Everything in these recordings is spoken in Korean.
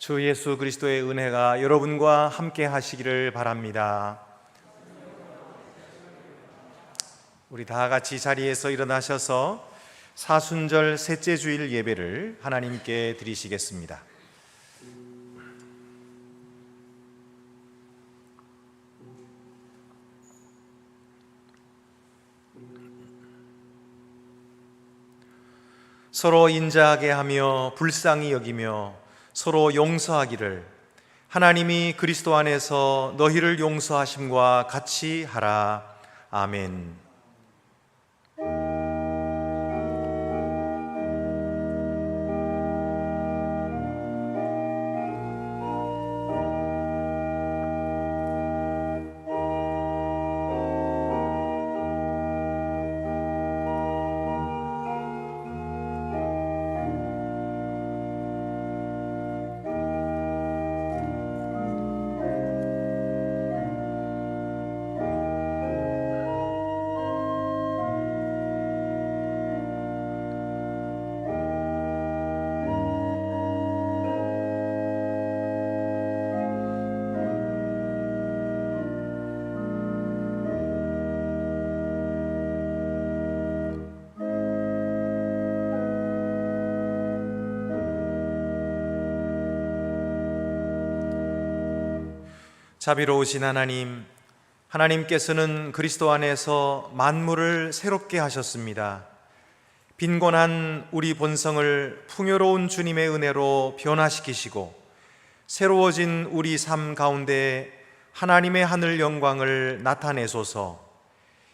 주 예수 그리스도의 은혜가 여러분과 함께 하시기를 바랍니다. 우리 다 같이 자리에서 일어나셔서 사순절 셋째 주일 예배를 하나님께 드리시겠습니다. 서로 인자하게 하며 불쌍히 여기며 서로 용서하기를 하나님이 그리스도 안에서 너희를 용서하심과 같이 하라. 아멘. 자비로우신 하나님, 하나님께서는 그리스도 안에서 만물을 새롭게 하셨습니다. 빈곤한 우리 본성을 풍요로운 주님의 은혜로 변화시키시고 새로워진 우리 삶 가운데 하나님의 하늘 영광을 나타내소서.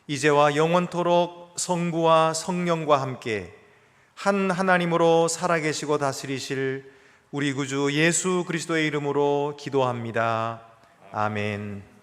이제와 영원토록 성부와 성령과 함께 한 하나님으로 살아계시고 다스리실 우리 구주 예수 그리스도의 이름으로 기도합니다. 아멘.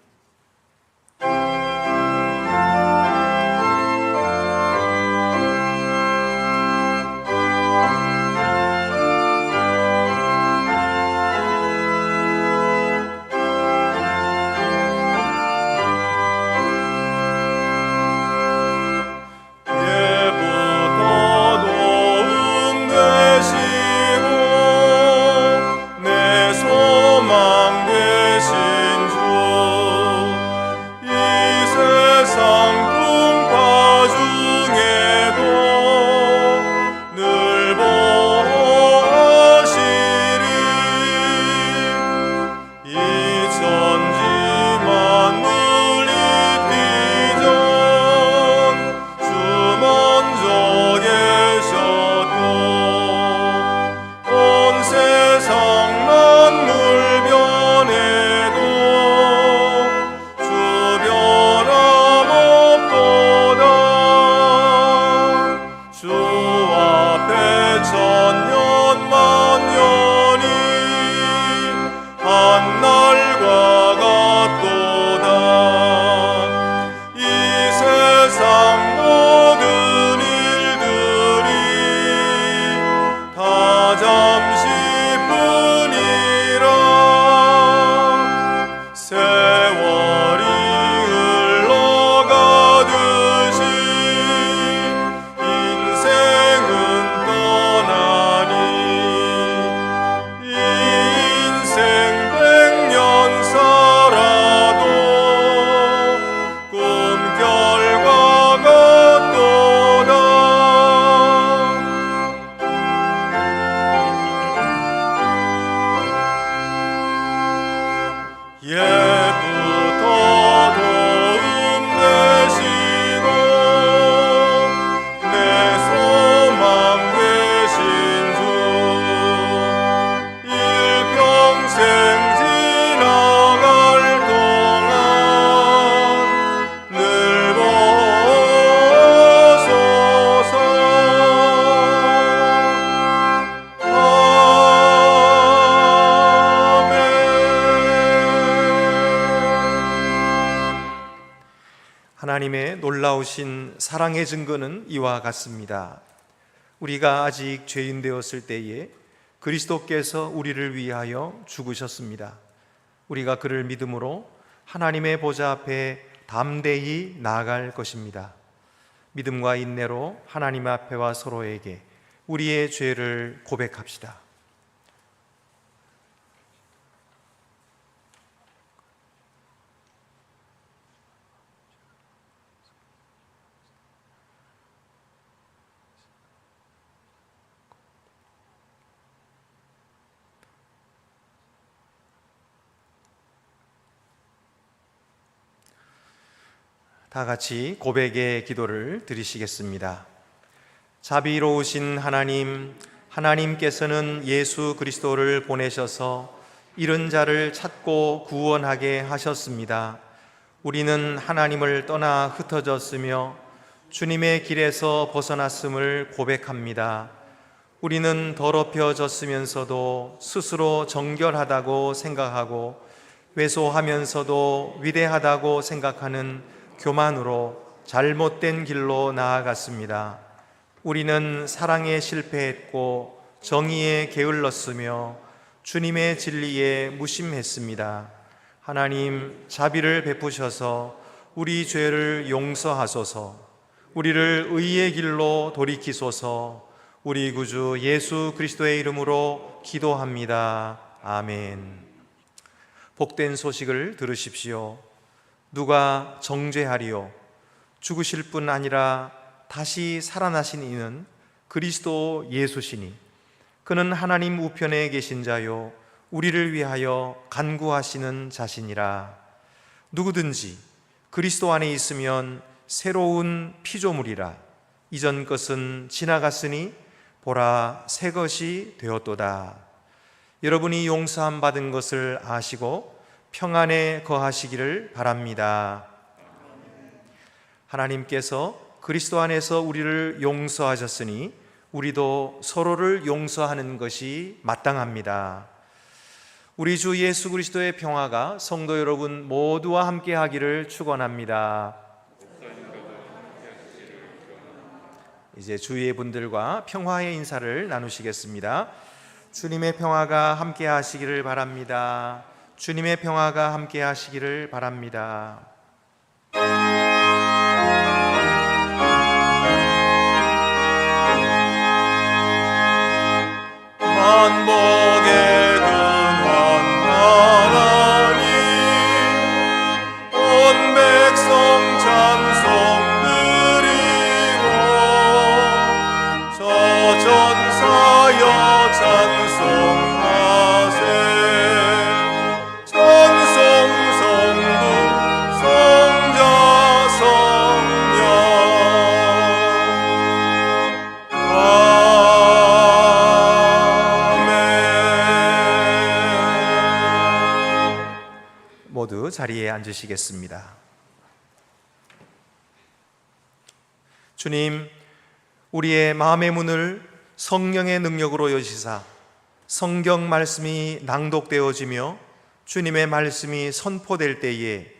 하나님의 놀라우신 사랑의 증거는 이와 같습니다. 우리가 아직 죄인 되었을 때에 그리스도께서 우리를 위하여 죽으셨습니다. 우리가 그를 믿음으로 하나님의 보좌 앞에 담대히 나아갈 것입니다. 믿음과 인내로 하나님 앞에와 서로에게 우리의 죄를 고백합시다. 다 같이 고백의 기도를 드리시겠습니다. 자비로우신 하나님, 하나님께서는 예수 그리스도를 보내셔서 잃은 자를 찾고 구원하게 하셨습니다. 우리는 하나님을 떠나 흩어졌으며 주님의 길에서 벗어났음을 고백합니다. 우리는 더럽혀졌으면서도 스스로 정결하다고 생각하고 왜소하면서도 위대하다고 생각하는 교만으로 잘못된 길로 나아갔습니다. 우리는 사랑에 실패했고 정의에 게을렀으며 주님의 진리에 무심했습니다. 하나님, 자비를 베푸셔서 우리 죄를 용서하소서. 우리를 의의 길로 돌이키소서. 우리 구주 예수 그리스도의 이름으로 기도합니다. 아멘. 복된 소식을 들으십시오. 누가 정죄하리요? 죽으실 뿐 아니라 다시 살아나신 이는 그리스도 예수시니 그는 하나님 우편에 계신 자요 우리를 위하여 간구하시는 자시니라. 누구든지 그리스도 안에 있으면 새로운 피조물이라. 이전 것은 지나갔으니 보라, 새 것이 되었도다. 여러분이 용서함 받은 것을 아시고 평안에 거하시기를 바랍니다. 하나님께서 그리스도 안에서 우리를 용서하셨으니 우리도 서로를 용서하는 것이 마땅합니다. 우리 주 예수 그리스도의 평화가 성도 여러분 모두와 함께 하기를 축원합니다. 이제 주위의 분들과 평화의 인사를 나누시겠습니다. 주님의 평화가 함께 하시기를 바랍니다. 주님의 평화가 함께 하시기를 바랍니다. 만복의 근원 하나님, 온 백성 찬송 드리고 저 전사여 찬송하세. 찬송 성부 성자 성령 모두 자리에 앉으시겠습니다. 주님, 우리의 마음의 문을 성령의 능력으로 여시사 성경 말씀이 낭독되어지며 주님의 말씀이 선포될 때에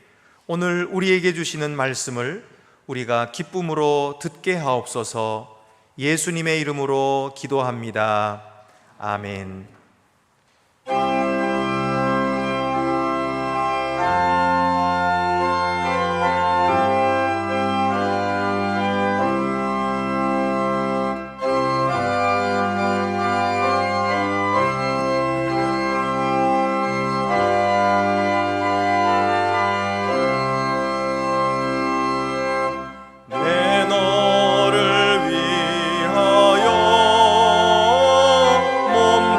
오늘 우리에게 주시는 말씀을 우리가 기쁨으로 듣게 하옵소서. 예수님의 이름으로 기도합니다. 아멘. 너를 위하여 몸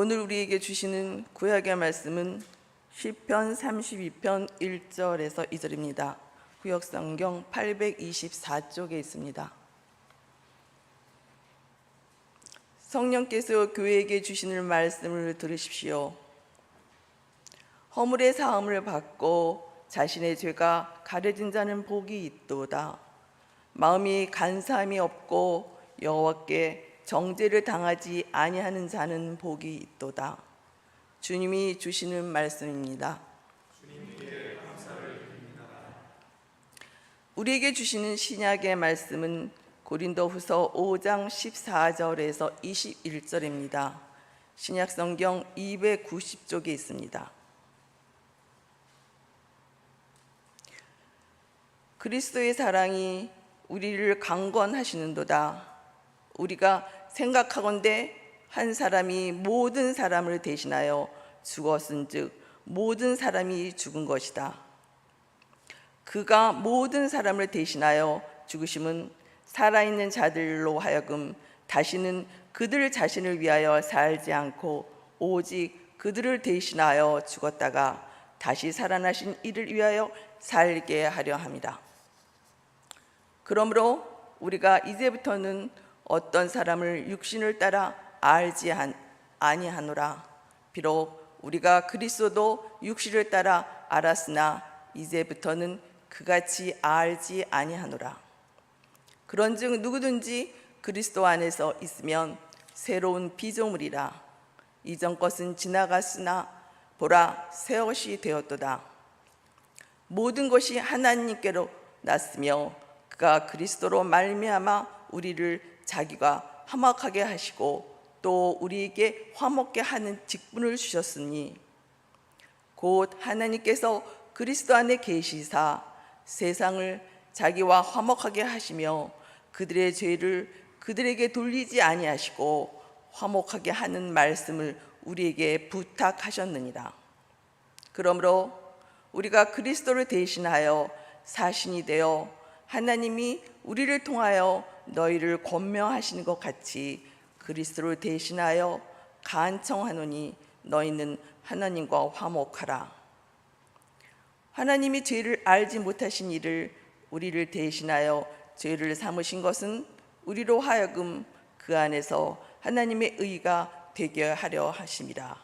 오늘 우리에게 주시는 구약의 말씀은 시편 32편 1절에서 2절입니다. 구약성경 824쪽에 있습니다. 성령께서 교회에게 주시는 말씀을 들으십시오. 허물의 사함을 받고 자신의 죄가 가려진 자는 복이 있도다. 마음이 간사함이 없고 여호와께 정죄를 당하지 아니하는 자는 복이 있도다. 주님이 주시는 말씀입니다. 주님께 감사를 드립니다. 우리에게 주시는 신약의 말씀은 고린도후서 5장 14절에서 21절입니다. 신약성경 290쪽에 있습니다. 그리스도의 사랑이 우리를 강권하시는도다. 우리가 생각하건대 한 사람이 모든 사람을 대신하여 죽었은즉 모든 사람이 죽은 것이다. 그가 모든 사람을 대신하여 죽으심은 살아있는 자들로 하여금 다시는 그들 자신을 위하여 살지 않고 오직 그들을 대신하여 죽었다가 다시 살아나신 이를 위하여 살게 하려 함이라. 그러므로 우리가 이제부터는 어떤 사람을 육신을 따라 알지 아니하노라. 비록 우리가 그리스도도 육신을 따라 알았으나 이제부터는 그같이 알지 아니하노라. 그런즉 누구든지 그리스도 안에서 있으면 새로운 피조물이라. 이전 것은 지나갔으나 보라 새 것이 되었도다. 모든 것이 하나님께로 났으며 그가 그리스도로 말미암아 우리를 자기가 화목하게 하시고 또 우리에게 화목게 하는 직분을 주셨으니 곧 하나님께서 그리스도 안에 계시사 세상을 자기와 화목하게 하시며 그들의 죄를 그들에게 돌리지 아니하시고 화목하게 하는 말씀을 우리에게 부탁하셨느니라. 그러므로 우리가 그리스도를 대신하여 사신이 되어 하나님이 우리를 통하여 너희를 권명하시는 것 같이 그리스도를 대신하여 간청하노니 너희는 하나님과 화목하라. 하나님이 죄를 알지 못하신 이를 우리를 대신하여 죄를 삼으신 것은 우리로 하여금 그 안에서 하나님의 의가 되게 하려 하심이라.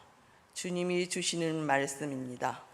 주님이 주시는 말씀입니다.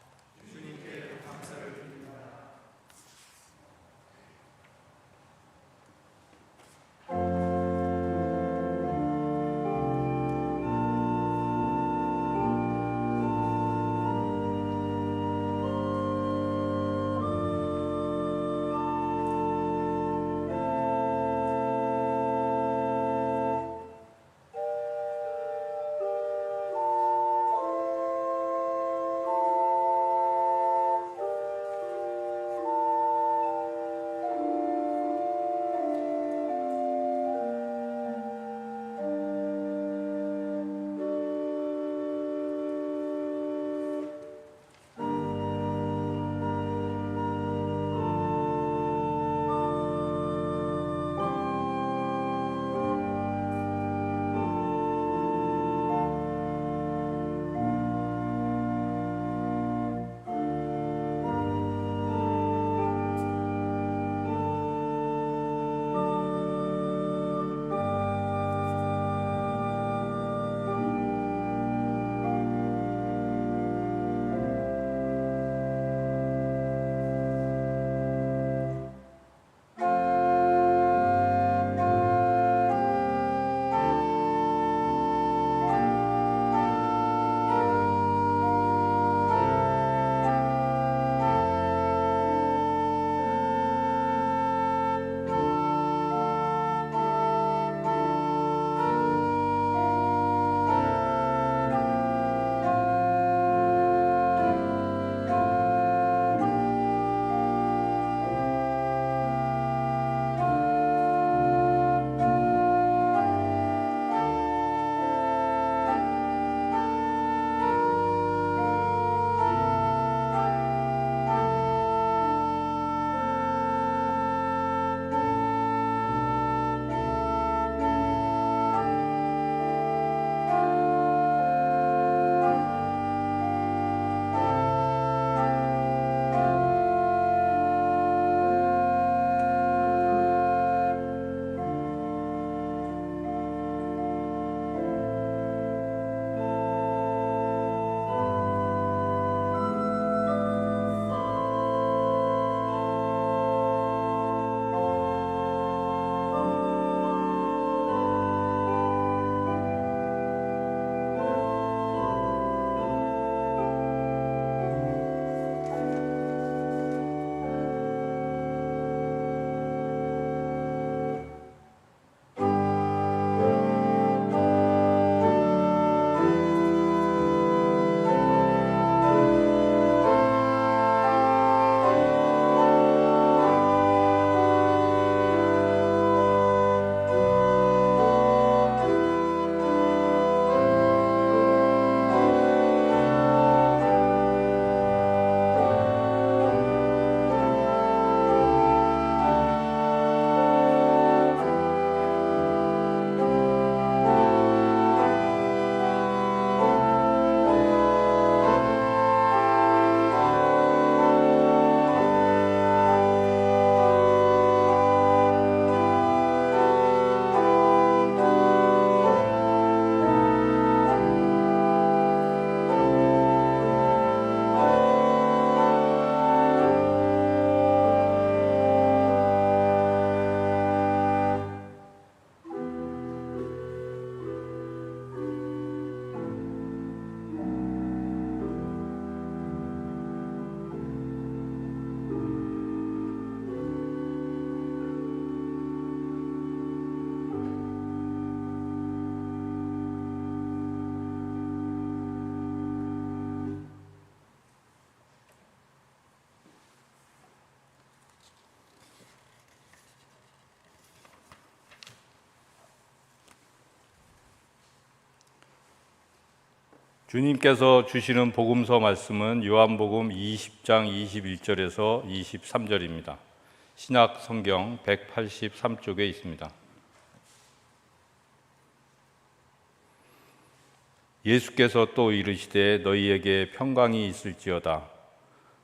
주님께서 주시는 복음서 말씀은 요한복음 20장 21절에서 23절입니다. 신약 성경 183쪽에 있습니다. 예수께서 또 이르시되 너희에게 평강이 있을지어다.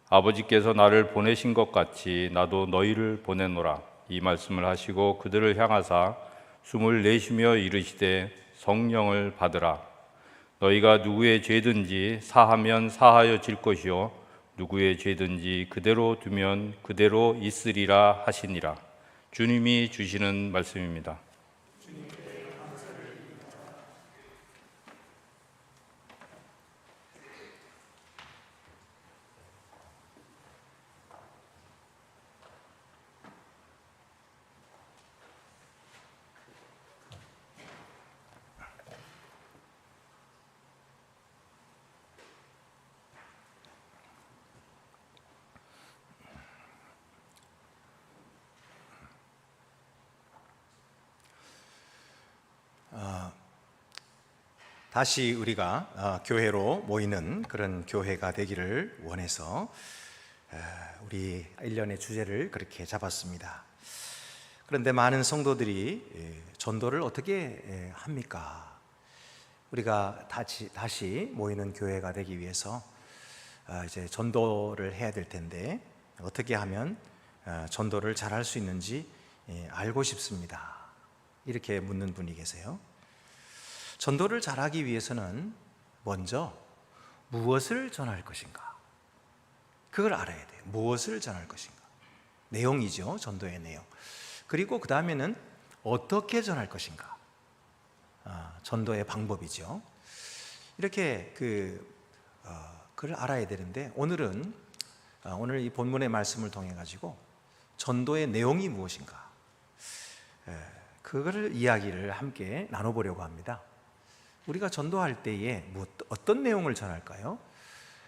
아버지께서 나를 보내신 것 같이 나도 너희를 보내노라. 이 말씀을 하시고 그들을 향하사 숨을 내쉬며 이르시되 성령을 받으라. 너희가 누구의 죄든지 사하면 사하여질 것이요 누구의 죄든지 그대로 두면 그대로 있으리라 하시니라. 주님이 주시는 말씀입니다. 다시 우리가 교회로 모이는 그런 교회가 되기를 원해서 우리 1년의 주제를 그렇게 잡았습니다. 그런데 많은 성도들이 전도를 어떻게 합니까? 우리가 다시 모이는 교회가 되기 위해서 이제 전도를 해야 될 텐데 어떻게 하면 전도를 잘할 수 있는지 알고 싶습니다. 이렇게 묻는 분이 계세요. 전도를 잘하기 위해서는 먼저 무엇을 전할 것인가? 그걸 알아야 돼요. 무엇을 전할 것인가? 내용이죠. 전도의 내용. 그리고 그 다음에는 어떻게 전할 것인가? 전도의 방법이죠. 이렇게 그걸 알아야 되는데 오늘 이 본문의 말씀을 통해 가지고 전도의 내용이 무엇인가? 그거를 이야기를 함께 나눠보려고 합니다. 우리가 전도할 때에 어떤 내용을 전할까요?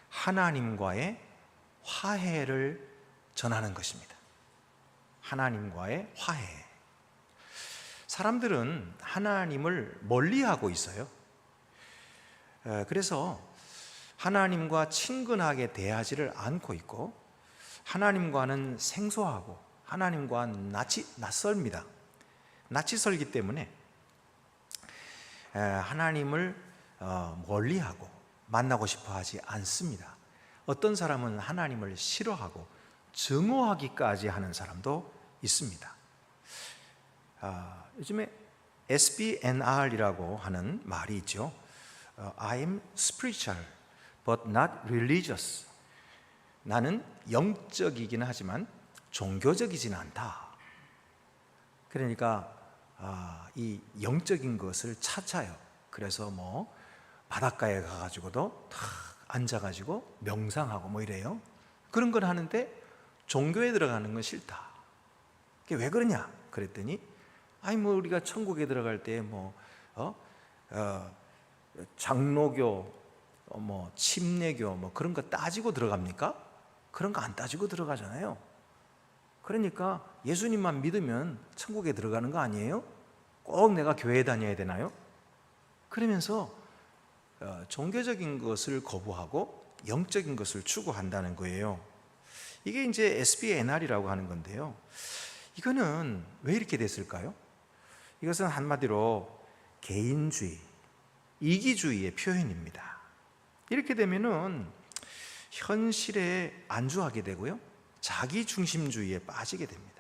하나님과의 화해를 전하는 것입니다. 하나님과의 화해. 사람들은 하나님을 멀리하고 있어요. 그래서 하나님과 친근하게 대하지를 않고 있고 하나님과는 생소하고 하나님과는 낯섭니다. 낯이 설기 때문에 하나님을 멀리하고 만나고 싶어 하지 않습니다. 어떤 사람은 하나님을 싫어하고 증오하기까지 하는 사람도 있습니다. 요즘에 SBNR이라고 하는 말이 있죠. I am spiritual but not religious. 나는 영적이기는 하지만 종교적이지는 않다. 그러니까 이 영적인 것을 찾아요. 그래서 뭐 바닷가에 가가지고도 탁 앉아가지고 명상하고 뭐 이래요. 그런 건 하는데 종교에 들어가는 건 싫다. 그게 왜 그러냐? 그랬더니 뭐 우리가 천국에 들어갈 때 장로교, 침례교 뭐 그런 거 따지고 들어갑니까? 그런 거 안 따지고 들어가잖아요. 그러니까 예수님만 믿으면 천국에 들어가는 거 아니에요? 꼭 내가 교회에 다녀야 되나요? 그러면서 종교적인 것을 거부하고 영적인 것을 추구한다는 거예요. 이게 이제 SBNR이라고 하는 건데요. 이거는 왜 이렇게 됐을까요? 이것은 한마디로 개인주의, 이기주의의 표현입니다. 이렇게 되면은 현실에 안주하게 되고요. 자기중심주의에 빠지게 됩니다.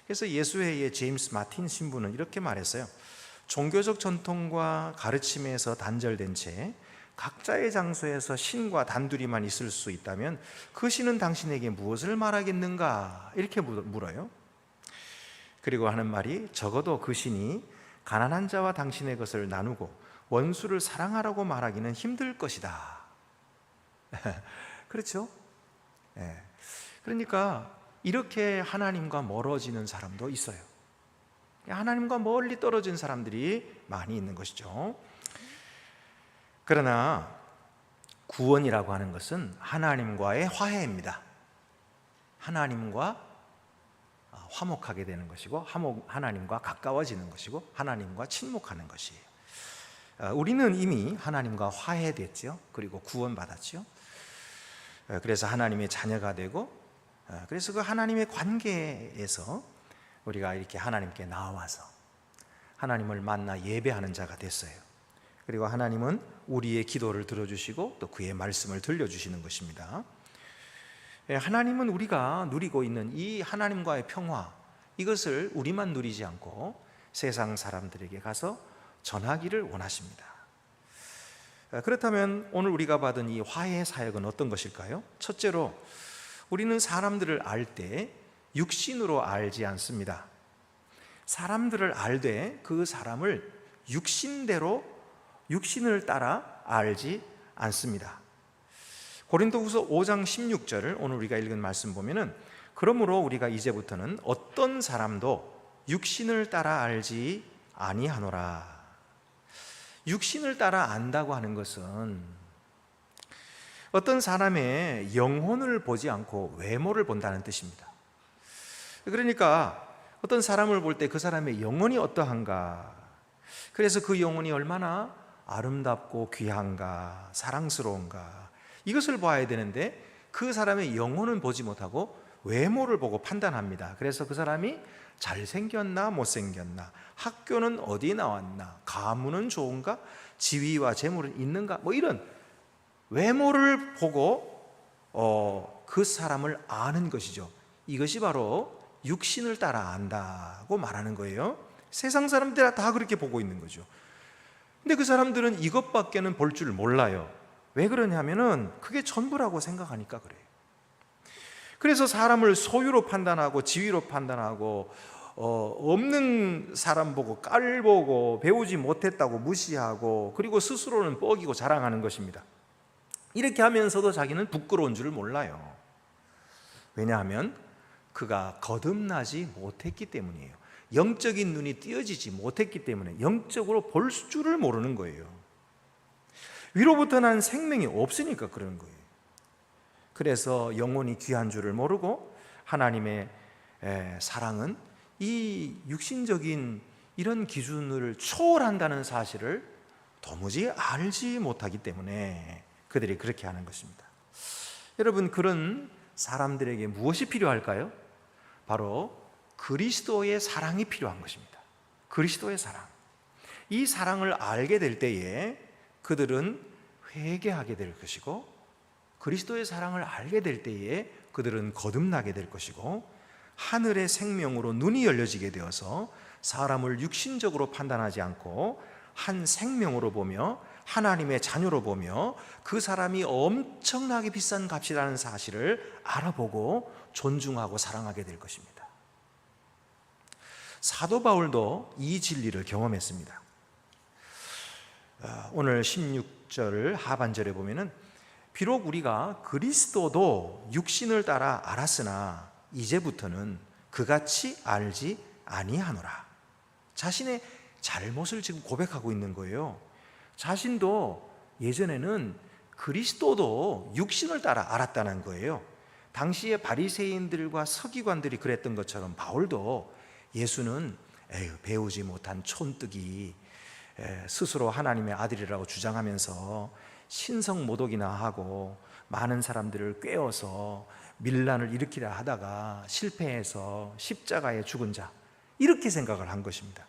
그래서 예수회의 제임스 마틴 신부는 이렇게 말했어요. 종교적 전통과 가르침에서 단절된 채 각자의 장소에서 신과 단둘이만 있을 수 있다면 그 신은 당신에게 무엇을 말하겠는가? 이렇게 물어요. 그리고 하는 말이 적어도 그 신이 가난한 자와 당신의 것을 나누고 원수를 사랑하라고 말하기는 힘들 것이다. 그렇죠? 그러니까 이렇게 하나님과 멀어지는 사람도 있어요. 하나님과 멀리 떨어진 사람들이 많이 있는 것이죠. 그러나 구원이라고 하는 것은 하나님과의 화해입니다. 하나님과 화목하게 되는 것이고 하나님과 가까워지는 것이고 하나님과 친목하는 것이에요. 우리는 이미 하나님과 화해됐죠. 그리고 구원받았죠. 그래서 하나님의 자녀가 되고, 그래서 그 하나님의 관계에서 우리가 이렇게 하나님께 나와서 하나님을 만나 예배하는 자가 됐어요. 그리고 하나님은 우리의 기도를 들어주시고 또 그의 말씀을 들려주시는 것입니다. 하나님은 우리가 누리고 있는 이 하나님과의 평화, 이것을 우리만 누리지 않고 세상 사람들에게 가서 전하기를 원하십니다. 그렇다면 오늘 우리가 받은 이 화해 사역은 어떤 것일까요? 첫째로, 우리는 사람들을 알 때 육신으로 알지 않습니다. 사람들을 알되 그 사람을 육신대로, 육신을 따라 알지 않습니다. 고린도후서 5장 16절을 오늘 우리가 읽은 말씀 보면은, 그러므로 우리가 이제부터는 어떤 사람도 육신을 따라 알지 아니하노라. 육신을 따라 안다고 하는 것은 어떤 사람의 영혼을 보지 않고 외모를 본다는 뜻입니다. 그러니까 어떤 사람을 볼 때 그 사람의 영혼이 어떠한가, 그래서 그 영혼이 얼마나 아름답고 귀한가, 사랑스러운가, 이것을 봐야 되는데 그 사람의 영혼은 보지 못하고 외모를 보고 판단합니다. 그래서 그 사람이 잘생겼나 못생겼나, 학교는 어디 나왔나, 가문은 좋은가, 지위와 재물은 있는가, 뭐 이런 외모를 보고 그 사람을 아는 것이죠. 이것이 바로 육신을 따라 안다고 말하는 거예요. 세상 사람들이 다 그렇게 보고 있는 거죠. 근데 그 사람들은 이것밖에는 볼 줄 몰라요. 왜 그러냐면은 그게 전부라고 생각하니까 그래요. 그래서 사람을 소유로 판단하고 지위로 판단하고 없는 사람 보고 깔보고 배우지 못했다고 무시하고, 그리고 스스로는 뻐기고 자랑하는 것입니다. 이렇게 하면서도 자기는 부끄러운 줄을 몰라요. 왜냐하면 그가 거듭나지 못했기 때문이에요. 영적인 눈이 띄어지지 못했기 때문에 영적으로 볼 줄을 모르는 거예요. 위로부터 난 생명이 없으니까 그런 거예요. 그래서 영혼이 귀한 줄을 모르고, 하나님의 사랑은 이 육신적인 이런 기준을 초월한다는 사실을 도무지 알지 못하기 때문에 그들이 그렇게 하는 것입니다. 여러분, 그런 사람들에게 무엇이 필요할까요? 바로 그리스도의 사랑이 필요한 것입니다. 그리스도의 사랑. 이 사랑을 알게 될 때에 그들은 회개하게 될 것이고, 그리스도의 사랑을 알게 될 때에 그들은 거듭나게 될 것이고, 하늘의 생명으로 눈이 열려지게 되어서 사람을 육신적으로 판단하지 않고 한 생명으로 보며 하나님의 자녀로 보며 그 사람이 엄청나게 비싼 값이라는 사실을 알아보고 존중하고 사랑하게 될 것입니다. 사도 바울도 이 진리를 경험했습니다. 오늘 16절 하반절에 보면은, 비록 우리가 그리스도도 육신을 따라 알았으나 이제부터는 그같이 알지 아니하노라. 자신의 잘못을 지금 고백하고 있는 거예요. 자신도 예전에는 그리스도도 육신을 따라 알았다는 거예요. 당시에 바리새인들과 서기관들이 그랬던 것처럼 바울도 예수는 배우지 못한 촌뜨기, 스스로 하나님의 아들이라고 주장하면서 신성 모독이나 하고 많은 사람들을 꿰어서 밀란을 일으키려 하다가 실패해서 십자가에 죽은 자, 이렇게 생각을 한 것입니다.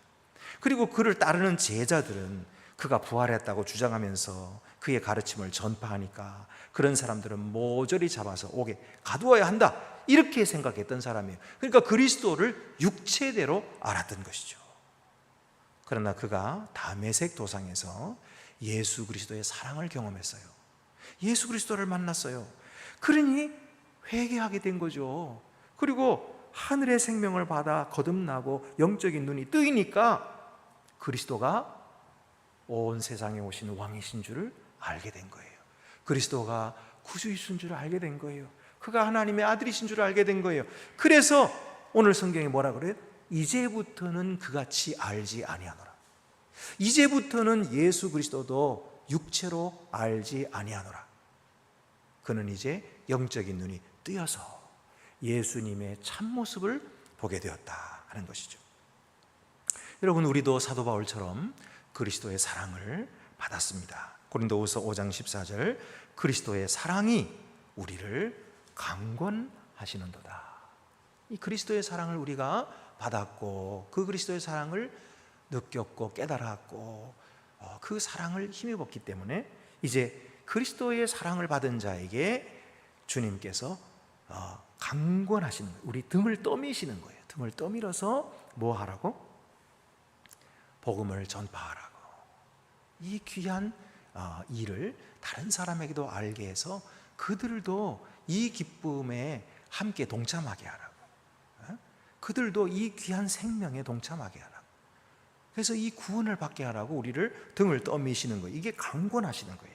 그리고 그를 따르는 제자들은 그가 부활했다고 주장하면서 그의 가르침을 전파하니까 그런 사람들은 모조리 잡아서 옥에 가두어야 한다, 이렇게 생각했던 사람이에요. 그러니까 그리스도를 육체대로 알았던 것이죠. 그러나 그가 다메섹 도상에서 예수 그리스도의 사랑을 경험했어요. 예수 그리스도를 만났어요. 그러니 회개하게 된 거죠. 그리고 하늘의 생명을 받아 거듭나고 영적인 눈이 뜨이니까 그리스도가 온 세상에 오신 왕이신 줄을 알게 된 거예요. 그리스도가 구주이신 줄을 알게 된 거예요. 그가 하나님의 아들이신 줄을 알게 된 거예요. 그래서 오늘 성경에 뭐라 그래요? 이제부터는 그같이 알지 아니하노라. 이제부터는 예수 그리스도도 육체로 알지 아니하노라. 그는 이제 영적인 눈이 뜨여서 예수님의 참모습을 보게 되었다 하는 것이죠. 여러분, 우리도 사도 바울처럼 그리스도의 사랑을 받았습니다. 고린도후서 5장 14절, 그리스도의 사랑이 우리를 강권하시는도다. 이 그리스도의 사랑을 우리가 받았고, 그 그리스도의 사랑을 느꼈고 깨달았고, 그 사랑을 힘입었기 때문에 이제 그리스도의 사랑을 받은 자에게 주님께서 강권하시는 거예요. 우리 등을 떠미시는 거예요. 등을 떠밀어서 뭐 하라고? 복음을 전파하라고. 이 귀한 일을 다른 사람에게도 알게 해서 그들도 이 기쁨에 함께 동참하게 하라고. 그들도 이 귀한 생명에 동참하게 하라고. 그래서 이 구원을 받게 하라고 우리를 등을 떠미시는 거예요. 이게 강권하시는 거예요.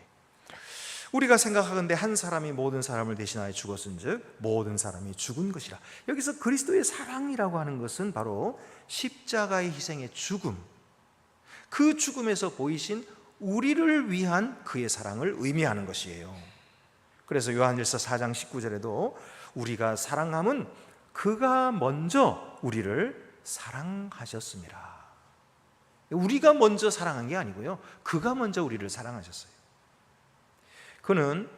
우리가 생각하건대 한 사람이 모든 사람을 대신하여 죽었은즉 모든 사람이 죽은 것이라. 여기서 그리스도의 사랑이라고 하는 것은 바로 십자가의 희생의 죽음, 그 죽음에서 보이신 우리를 위한 그의 사랑을 의미하는 것이에요. 그래서 요한일서 4장 19절에도 우리가 사랑함은 그가 먼저 우리를 사랑하셨습니다. 우리가 먼저 사랑한 게 아니고요, 그가 먼저 우리를 사랑하셨어요. 그는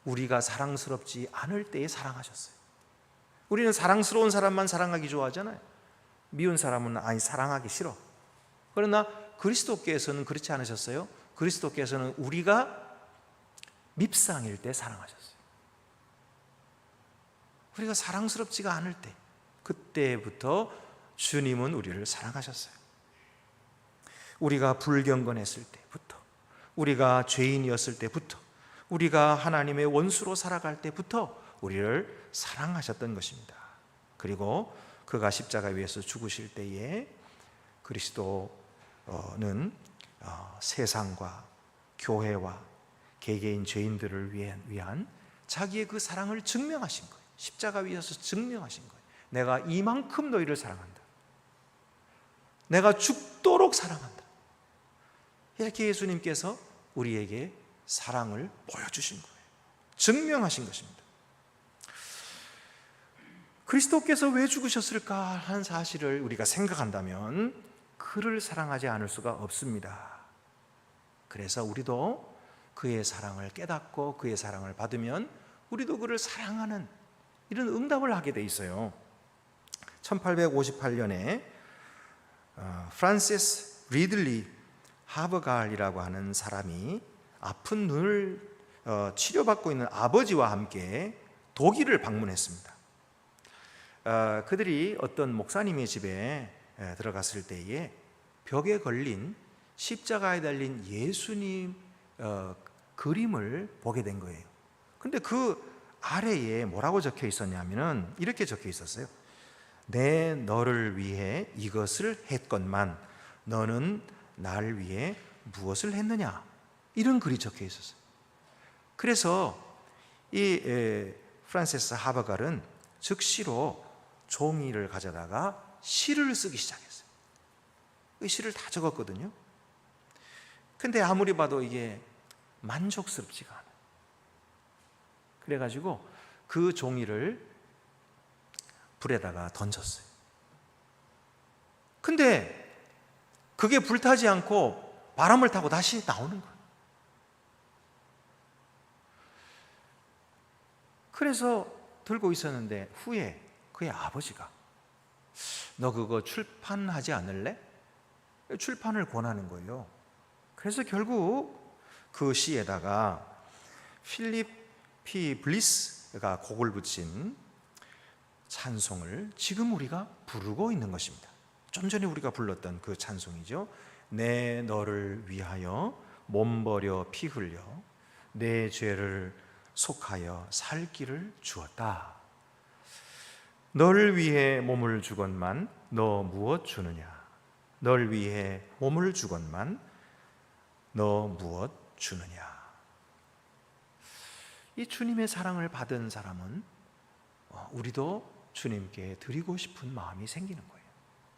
우리가 사랑스럽지 않을 때에 사랑하셨어요. 우리는 사랑스러운 사람만 사랑하기 좋아하잖아요. 미운 사람은 사랑하기 싫어. 그러나 그리스도께서는 그렇지 않으셨어요. 그리스도께서는 우리가 밉상일 때 사랑하셨어요. 우리가 사랑스럽지가 않을 때, 그때부터 주님은 우리를 사랑하셨어요. 우리가 불경건했을 때부터, 우리가 죄인이었을 때부터, 우리가 하나님의 원수로 살아갈 때부터 우리를 사랑하셨던 것입니다. 그리고 그가 십자가 위에서 죽으실 때에 그리스도는 세상과 교회와 개개인 죄인들을 위한 자기의 그 사랑을 증명하신 거예요. 십자가 위에서 증명하신 거예요. 내가 이만큼 너희를 사랑한다. 내가 죽도록 사랑한다. 이렇게 예수님께서 우리에게 사랑을 보여주신 거예요. 증명하신 것입니다. 그리스도께서 왜 죽으셨을까 하는 사실을 우리가 생각한다면 그를 사랑하지 않을 수가 없습니다. 그래서 우리도 그의 사랑을 깨닫고 그의 사랑을 받으면 우리도 그를 사랑하는 이런 응답을 하게 돼 있어요. 1858년에 프란시스 리들리 하버갈이라고 하는 사람이 아픈 눈을 치료받고 있는 아버지와 함께 독일을 방문했습니다. 그들이 어떤 목사님의 집에 들어갔을 때에 벽에 걸린 십자가에 달린 예수님 그림을 보게 된 거예요. 근데 그 아래에 뭐라고 적혀 있었냐면은 이렇게 적혀 있었어요. 내 너를 위해 이것을 했건만 너는 나를 위해 무엇을 했느냐, 이런 글이 적혀 있었어요. 그래서 이 프란시스 하버갈은 즉시로 종이를 가져다가 시를 쓰기 시작했어요. 이 시를 다 적었거든요. 근데 아무리 봐도 이게 만족스럽지가 않아요. 그래가지고 그 종이를 불에다가 던졌어요. 근데 그게 불타지 않고 바람을 타고 다시 나오는 거예요. 그래서 들고 있었는데 후에 그의 아버지가 너 그거 출판하지 않을래? 출판을 권하는 거예요. 그래서 결국 그 시에다가 필립 P. 블리스가 곡을 붙인 찬송을 지금 우리가 부르고 있는 것입니다. 좀 전에 우리가 불렀던 그 찬송이죠. 내 너를 위하여 몸 버려 피 흘려 내 죄를 속하여 살 길을 주었다. 너를 위해 몸을 주건만 너 무엇 주느냐? 널 위해 몸을 주건만 너 무엇 주느냐? 이 주님의 사랑을 받은 사람은 우리도 주님께 드리고 싶은 마음이 생기는 거예요.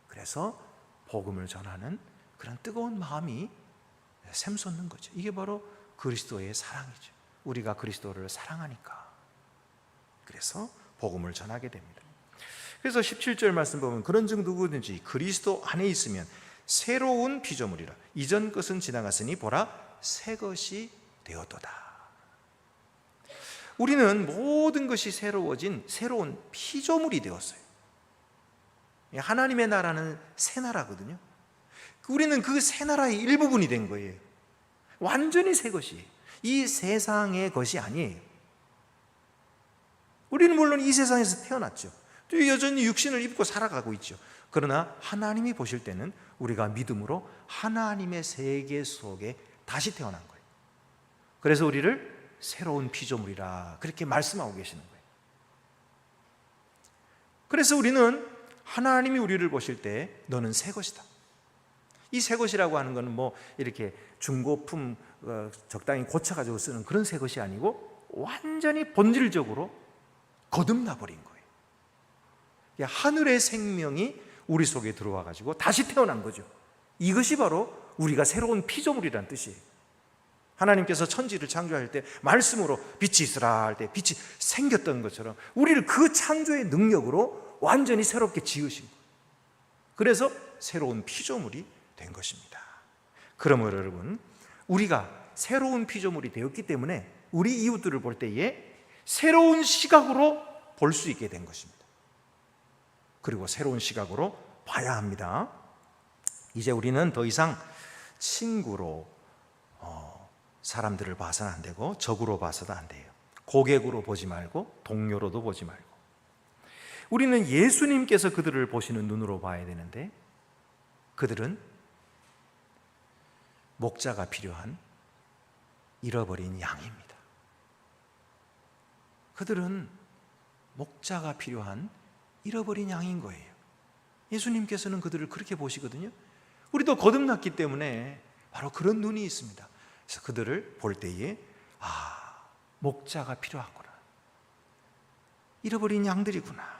그래서 복음을 전하는 그런 뜨거운 마음이 샘솟는 거죠. 이게 바로 그리스도의 사랑이죠. 우리가 그리스도를 사랑하니까. 그래서 복음을 전하게 됩니다. 그래서 17절 말씀 보면 그런즉 누구든지 그리스도 안에 있으면 새로운 피조물이라. 이전 것은 지나갔으니 보라 새 것이 되었도다. 우리는 모든 것이 새로워진 새로운 피조물이 되었어요. 하나님의 나라는 새 나라거든요. 우리는 그 새 나라의 일부분이 된 거예요. 완전히 새 것이에요. 이 세상의 것이 아니에요. 우리는 물론 이 세상에서 태어났죠. 또 여전히 육신을 입고 살아가고 있죠. 그러나 하나님이 보실 때는 우리가 믿음으로 하나님의 세계 속에 다시 태어난 거예요. 그래서 우리를 새로운 피조물이라 그렇게 말씀하고 계시는 거예요. 그래서 우리는 하나님이 우리를 보실 때 너는 새 것이다. 이 새 것이라고 하는 것은 뭐 이렇게 중고품 적당히 고쳐가지고 쓰는 그런 새 것이 아니고 완전히 본질적으로 거듭나 버린 거예요. 하늘의 생명이 우리 속에 들어와 가지고 다시 태어난 거죠. 이것이 바로 우리가 새로운 피조물이라는 뜻이에요. 하나님께서 천지를 창조할 때 말씀으로 빛이 있으라 할 때 빛이 생겼던 것처럼 우리를 그 창조의 능력으로 완전히 새롭게 지으신 거예요. 그래서 새로운 피조물이 된 것입니다. 그러므로 여러분, 우리가 새로운 피조물이 되었기 때문에 우리 이웃들을 볼 때에 새로운 시각으로 볼 수 있게 된 것입니다. 그리고 새로운 시각으로 봐야 합니다. 이제 우리는 더 이상 친구로 사람들을 봐서는 안 되고 적으로 봐서도 안 돼요. 고객으로 보지 말고 동료로도 보지 말고. 우리는 예수님께서 그들을 보시는 눈으로 봐야 되는데 그들은 목자가 필요한 잃어버린 양입니다. 그들은 목자가 필요한 잃어버린 양인 거예요. 예수님께서는 그들을 그렇게 보시거든요. 우리도 거듭났기 때문에 바로 그런 눈이 있습니다. 그래서 그들을 볼 때에 목자가 필요하구나. 잃어버린 양들이구나.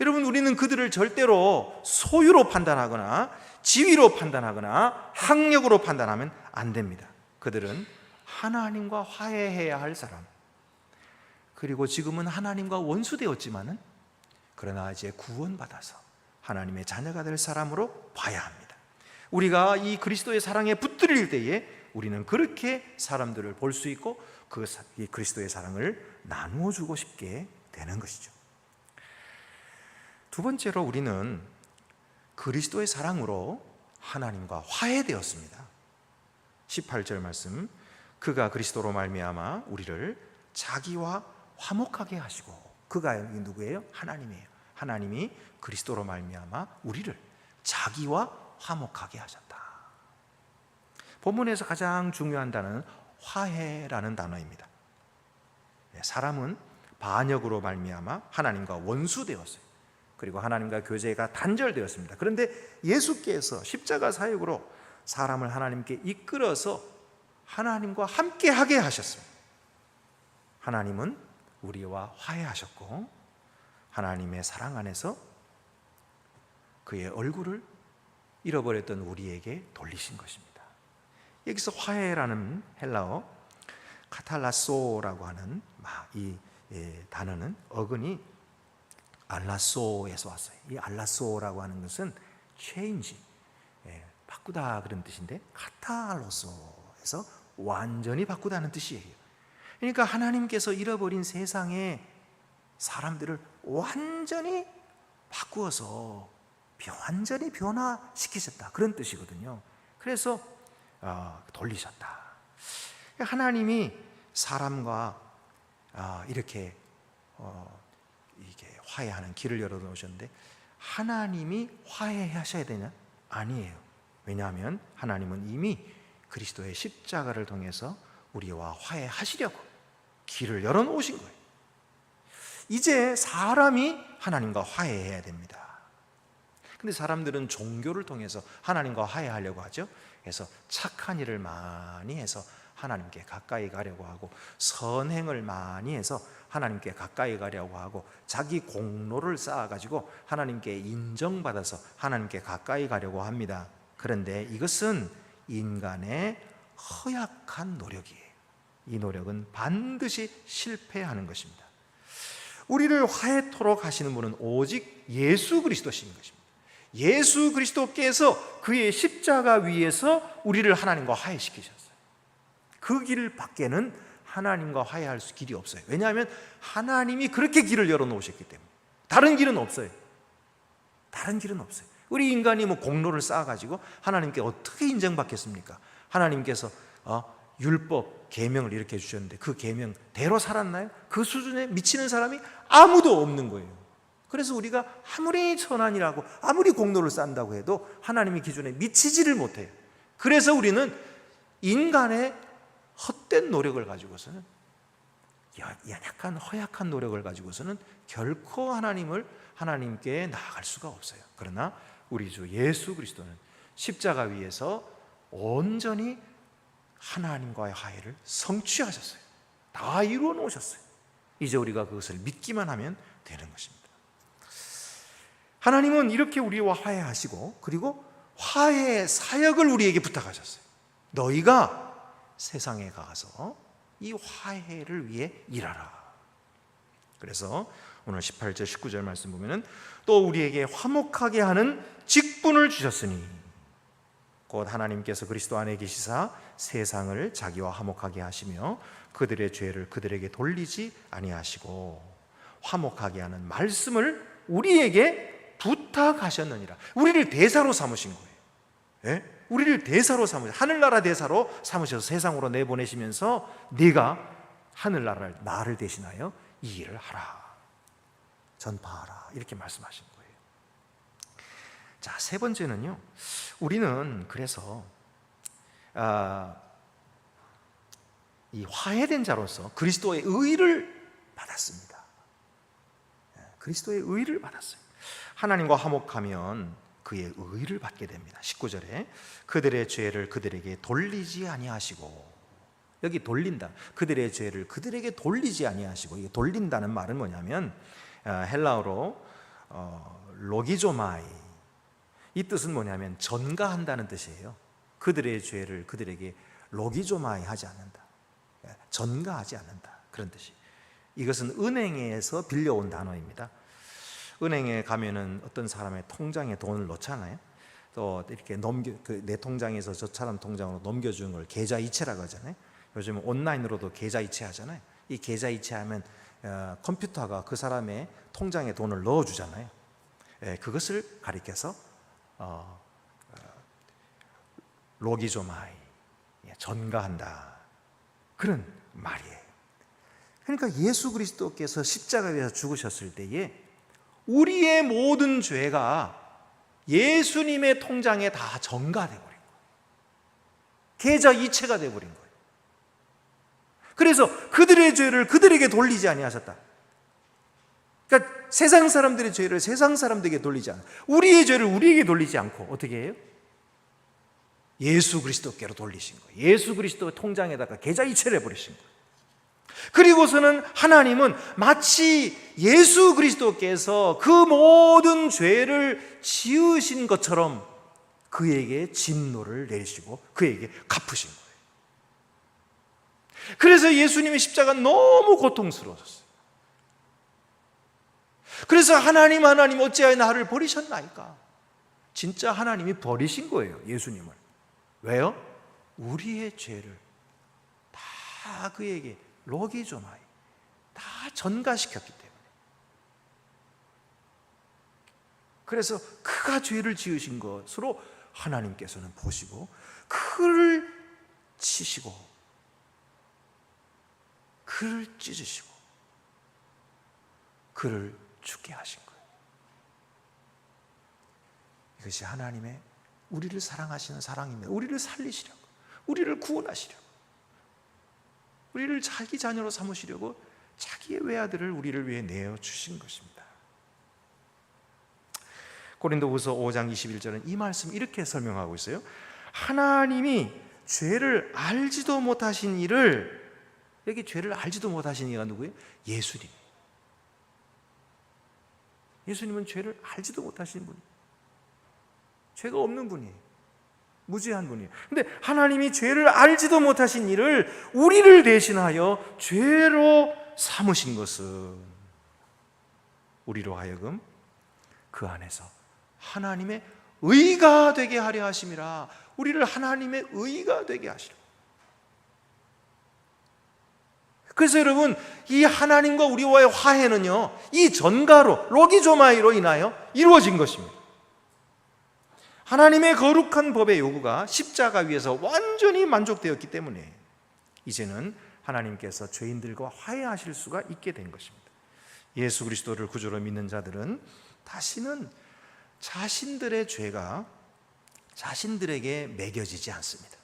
여러분, 우리는 그들을 절대로 소유로 판단하거나 지위로 판단하거나 학력으로 판단하면 안 됩니다. 그들은 하나님과 화해해야 할 사람, 그리고 지금은 하나님과 원수되었지만은 그러나 이제 구원받아서 하나님의 자녀가 될 사람으로 봐야 합니다. 우리가 이 그리스도의 사랑에 붙들릴 때에 우리는 그렇게 사람들을 볼 수 있고 그 그리스도의 사랑을 나누어 주고 싶게 되는 것이죠. 두 번째로 우리는 그리스도의 사랑으로 하나님과 화해되었습니다. 18절 말씀, 그가 그리스도로 말미암아 우리를 자기와 화목하게 하시고, 그가 누구예요? 하나님이에요. 하나님이 그리스도로 말미암아 우리를 자기와 화목하게 하셨다. 본문에서 가장 중요한 단어는 화해라는 단어입니다. 사람은 반역으로 말미암아 하나님과 원수되었어요. 그리고 하나님과 교제가 단절되었습니다. 그런데 예수께서 십자가 사역으로 사람을 하나님께 이끌어서 하나님과 함께하게 하셨습니다. 하나님은 우리와 화해하셨고 하나님의 사랑 안에서 그의 얼굴을 잃어버렸던 우리에게 돌리신 것입니다. 여기서 화해라는 헬라어 카탈라소라고 하는 이 단어는 어근이 알라소에서 왔어요. 이 알라소라고 하는 것은 change, 바꾸다 그런 뜻인데 카탈로소에서 완전히 바꾸다는 뜻이에요. 그러니까 하나님께서 잃어버린 세상의 사람들을 완전히 바꾸어서 완전히 변화시키셨다 그런 뜻이거든요. 그래서 돌리셨다. 하나님이 사람과 이렇게 화해하는 길을 열어놓으셨는데 하나님이 화해하셔야 되냐? 아니에요. 왜냐하면 하나님은 이미 그리스도의 십자가를 통해서 우리와 화해하시려고 길을 열어놓으신 거예요. 이제 사람이 하나님과 화해해야 됩니다. 근데 사람들은 종교를 통해서 하나님과 화해하려고 하죠. 그래서 착한 일을 많이 해서 하나님께 가까이 가려고 하고, 선행을 많이 해서 하나님께 가까이 가려고 하고, 자기 공로를 쌓아가지고 하나님께 인정받아서 하나님께 가까이 가려고 합니다. 그런데 이것은 인간의 허약한 노력이에요. 이 노력은 반드시 실패하는 것입니다. 우리를 화해토록 하시는 분은 오직 예수 그리스도신 것입니다. 예수 그리스도께서 그의 십자가 위에서 우리를 하나님과 화해시키셨어요. 그 길 밖에는 하나님과 화해할 길이 없어요. 왜냐하면 하나님이 그렇게 길을 열어놓으셨기 때문에. 다른 길은 없어요. 다른 길은 없어요. 우리 인간이 뭐 공로를 쌓아가지고 하나님께 어떻게 인정받겠습니까? 하나님께서 율법, 계명을 이렇게 주셨는데 그 계명대로 살았나요? 그 수준에 미치는 사람이 아무도 없는 거예요. 그래서 우리가 아무리 선한이라고 아무리 공로를 쌓는다고 해도 하나님의 기준에 미치지를 못해요. 그래서 우리는 인간의 헛된 노력을 가지고서는, 약간 허약한 노력을 가지고서는 결코 하나님께 나아갈 수가 없어요. 그러나 우리 주 예수 그리스도는 십자가 위에서 온전히 하나님과의 화해를 성취하셨어요. 다 이루어 놓으셨어요. 이제 우리가 그것을 믿기만 하면 되는 것입니다. 하나님은 이렇게 우리와 화해하시고, 그리고 화해 사역을 우리에게 부탁하셨어요. 너희가 세상에 가서 이 화해를 위해 일하라. 그래서 오늘 18절 19절 말씀 보면은 또 우리에게 화목하게 하는 직분을 주셨으니 곧 하나님께서 그리스도 안에 계시사 세상을 자기와 화목하게 하시며 그들의 죄를 그들에게 돌리지 아니하시고 화목하게 하는 말씀을 우리에게 부탁하셨느니라. 우리를 대사로 삼으신 거예요. 예? 우리를 대사로 하늘나라 대사로 삼으셔서 세상으로 내보내시면서 네가 하늘나라를 나를 대신하여 이 일을 하라, 전파하라, 이렇게 말씀하신 거예요. 자, 세 번째는요, 우리는 그래서 이 화해된 자로서 그리스도의 의를 받았습니다. 그리스도의 의를 받았어요. 하나님과 화목하면 그의 의를 받게 됩니다. 19절에 그들의 죄를 그들에게 돌리지 아니하시고, 여기 돌린다, 그들의 죄를 그들에게 돌리지 아니하시고, 이게 돌린다는 말은 뭐냐면 헬라어로 로기조마이, 이 뜻은 뭐냐면 전가한다는 뜻이에요. 그들의 죄를 그들에게 로기조마이 하지 않는다, 전가하지 않는다, 그런 뜻이. 이것은 은행에서 빌려온 단어입니다. 은행에 가면은 어떤 사람의 통장에 돈을 넣잖아요. 또 이렇게 내 통장에서 저 사람 통장으로 넘겨주는 걸 계좌 이체라고 하잖아요. 요즘 온라인으로도 계좌 이체하잖아요. 이 계좌 이체하면 컴퓨터가 그 사람의 통장에 돈을 넣어주잖아요. 그것을 가리켜서 로기조마이, 전가한다, 그런 말이에요. 그러니까 예수 그리스도께서 십자가에서 죽으셨을 때에 우리의 모든 죄가 예수님의 통장에 다 전가되어 버린 거예요. 계좌 이체가 되어버린 거예요. 그래서 그들의 죄를 그들에게 돌리지 아니하셨다. 그러니까 세상 사람들의 죄를 세상 사람들에게 돌리지 않아, 우리의 죄를 우리에게 돌리지 않고 어떻게 해요? 예수 그리스도께로 돌리신 거예요. 예수 그리스도 통장에다가 계좌 이체를 해버리신 거예요. 그리고서는 하나님은 마치 예수 그리스도께서 그 모든 죄를 지으신 것처럼 그에게 진노를 내리시고 그에게 갚으신 거예요. 그래서 예수님의 십자가는 너무 고통스러워졌어요. 그래서 하나님 어찌하여 나를 버리셨나이까? 진짜 하나님이 버리신 거예요, 예수님을. 왜요? 우리의 죄를 다 그에게 로기조마이, 다 전가시켰기 때문에. 그래서 그가 죄를 지으신 것으로 하나님께서는 보시고 그를 치시고 그를 찢으시고 그를 죽게 하신 거예요. 이것이 하나님의 우리를 사랑하시는 사랑입니다. 우리를 살리시려고, 우리를 구원하시려고, 우리를 자기 자녀로 삼으시려고 자기의 외아들을 우리를 위해 내어주신 것입니다. 고린도후서 5장 21절은 이 말씀 이렇게 설명하고 있어요. 하나님이 죄를 알지도 못하신 이를, 여기 죄를 알지도 못하신 이가 누구예요? 예수님. 예수님은 죄를 알지도 못하신 분이에요. 죄가 없는 분이에요. 무죄한 분이에요. 근데 하나님이 죄를 알지도 못하신 이를 우리를 대신하여 죄로 삼으신 것은 우리로 하여금 그 안에서 하나님의 의가 되게 하려 하심이라. 우리를 하나님의 의가 되게 하시라. 그래서 여러분, 이 하나님과 우리와의 화해는요, 이 전가로, 로기조마이로 인하여 이루어진 것입니다. 하나님의 거룩한 법의 요구가 십자가 위에서 완전히 만족되었기 때문에 이제는 하나님께서 죄인들과 화해하실 수가 있게 된 것입니다. 예수 그리스도를 구주로 믿는 자들은 다시는 자신들의 죄가 자신들에게 매겨지지 않습니다.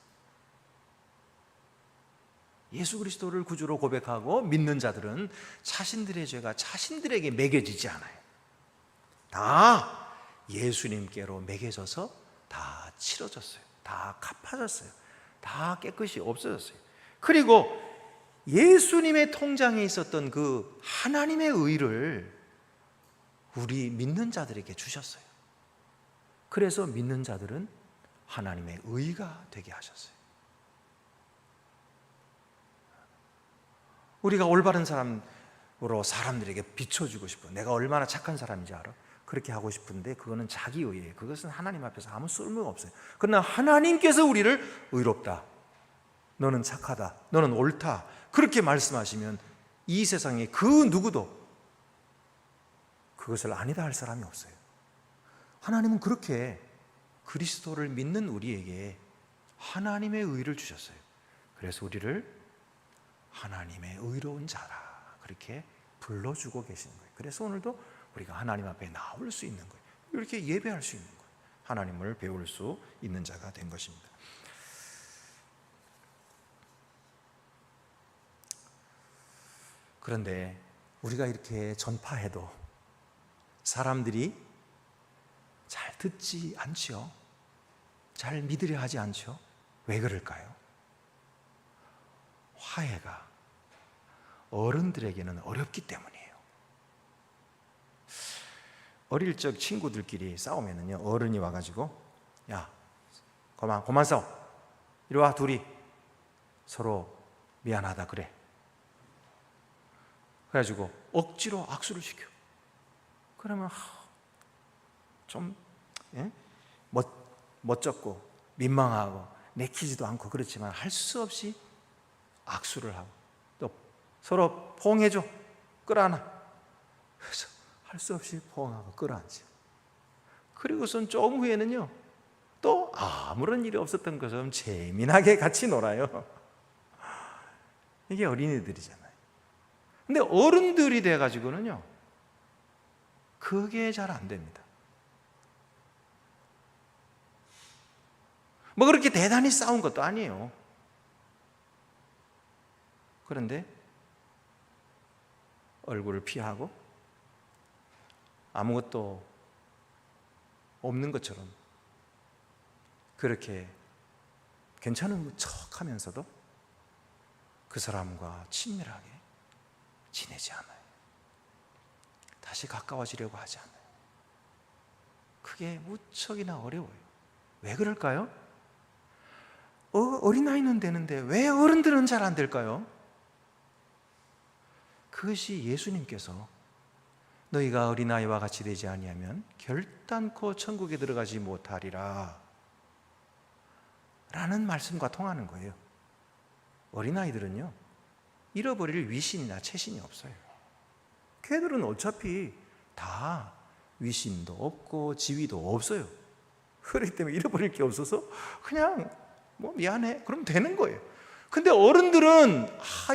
예수 그리스도를 구주로 고백하고 믿는 자들은 자신들의 죄가 자신들에게 매겨지지 않아요. 다 예수님께로 매겨져서 다 치러졌어요. 다 갚아졌어요. 다 깨끗이 없어졌어요. 그리고 예수님의 통장에 있었던 그 하나님의 의를 우리 믿는 자들에게 주셨어요. 그래서 믿는 자들은 하나님의 의가 되게 하셨어요. 우리가 올바른 사람으로 사람들에게 비춰주고 싶어. 내가 얼마나 착한 사람인지 알아? 그렇게 하고 싶은데 그거는 자기 의예요. 그것은 하나님 앞에서 아무 쓸모가 없어요. 그러나 하나님께서 우리를 의롭다, 너는 착하다, 너는 옳다, 그렇게 말씀하시면 이 세상에 그 누구도 그것을 아니다 할 사람이 없어요. 하나님은 그렇게 그리스도를 믿는 우리에게 하나님의 의를 주셨어요. 그래서 우리를 하나님의 의로운 자라 그렇게 불러주고 계시는 거예요. 그래서 오늘도 우리가 하나님 앞에 나올 수 있는 거예요. 이렇게 예배할 수 있는 거예요. 하나님을 배울 수 있는 자가 된 것입니다. 그런데 우리가 이렇게 전파해도 사람들이 잘 듣지 않지요. 잘 믿으려 하지 않죠. 왜 그럴까요? 화해가 어른들에게는 어렵기 때문이에요. 어릴 적 친구들끼리 싸우면은요, 어른이 와가지고 야, 그만 싸워. 이리 와, 둘이 서로 미안하다 그래. 그래가지고 억지로 악수를 시켜. 그러면 좀 멋쩍고 민망하고 내키지도 않고 그렇지만 할 수 없이 악수를 하고 또 서로 포옹해줘, 끌어안아. 그래서 할 수 없이 포옹하고 끌어안죠. 그리고선 조금 후에는요, 또 아무런 일이 없었던 것처럼 재미나게 같이 놀아요. 이게 어린이들이잖아요. 근데 어른들이 돼가지고는요, 그게 잘 안 됩니다. 뭐 그렇게 대단히 싸운 것도 아니에요. 그런데 얼굴을 피하고 아무것도 없는 것처럼 그렇게 괜찮은 척 하면서도 그 사람과 친밀하게 지내지 않아요. 다시 가까워지려고 하지 않아요. 그게 무척이나 어려워요. 왜 그럴까요? 어린아이는 되는데 왜 어른들은 잘 안 될까요? 그것이 예수님께서 너희가 어린아이와 같이 되지 아니하면 결단코 천국에 들어가지 못하리라 라는 말씀과 통하는 거예요. 어린아이들은요, 잃어버릴 위신이나 체신이 없어요. 걔들은 어차피 다 위신도 없고 지위도 없어요. 그렇기 때문에 잃어버릴 게 없어서 그냥 뭐 미안해 그럼 되는 거예요. 근데 어른들은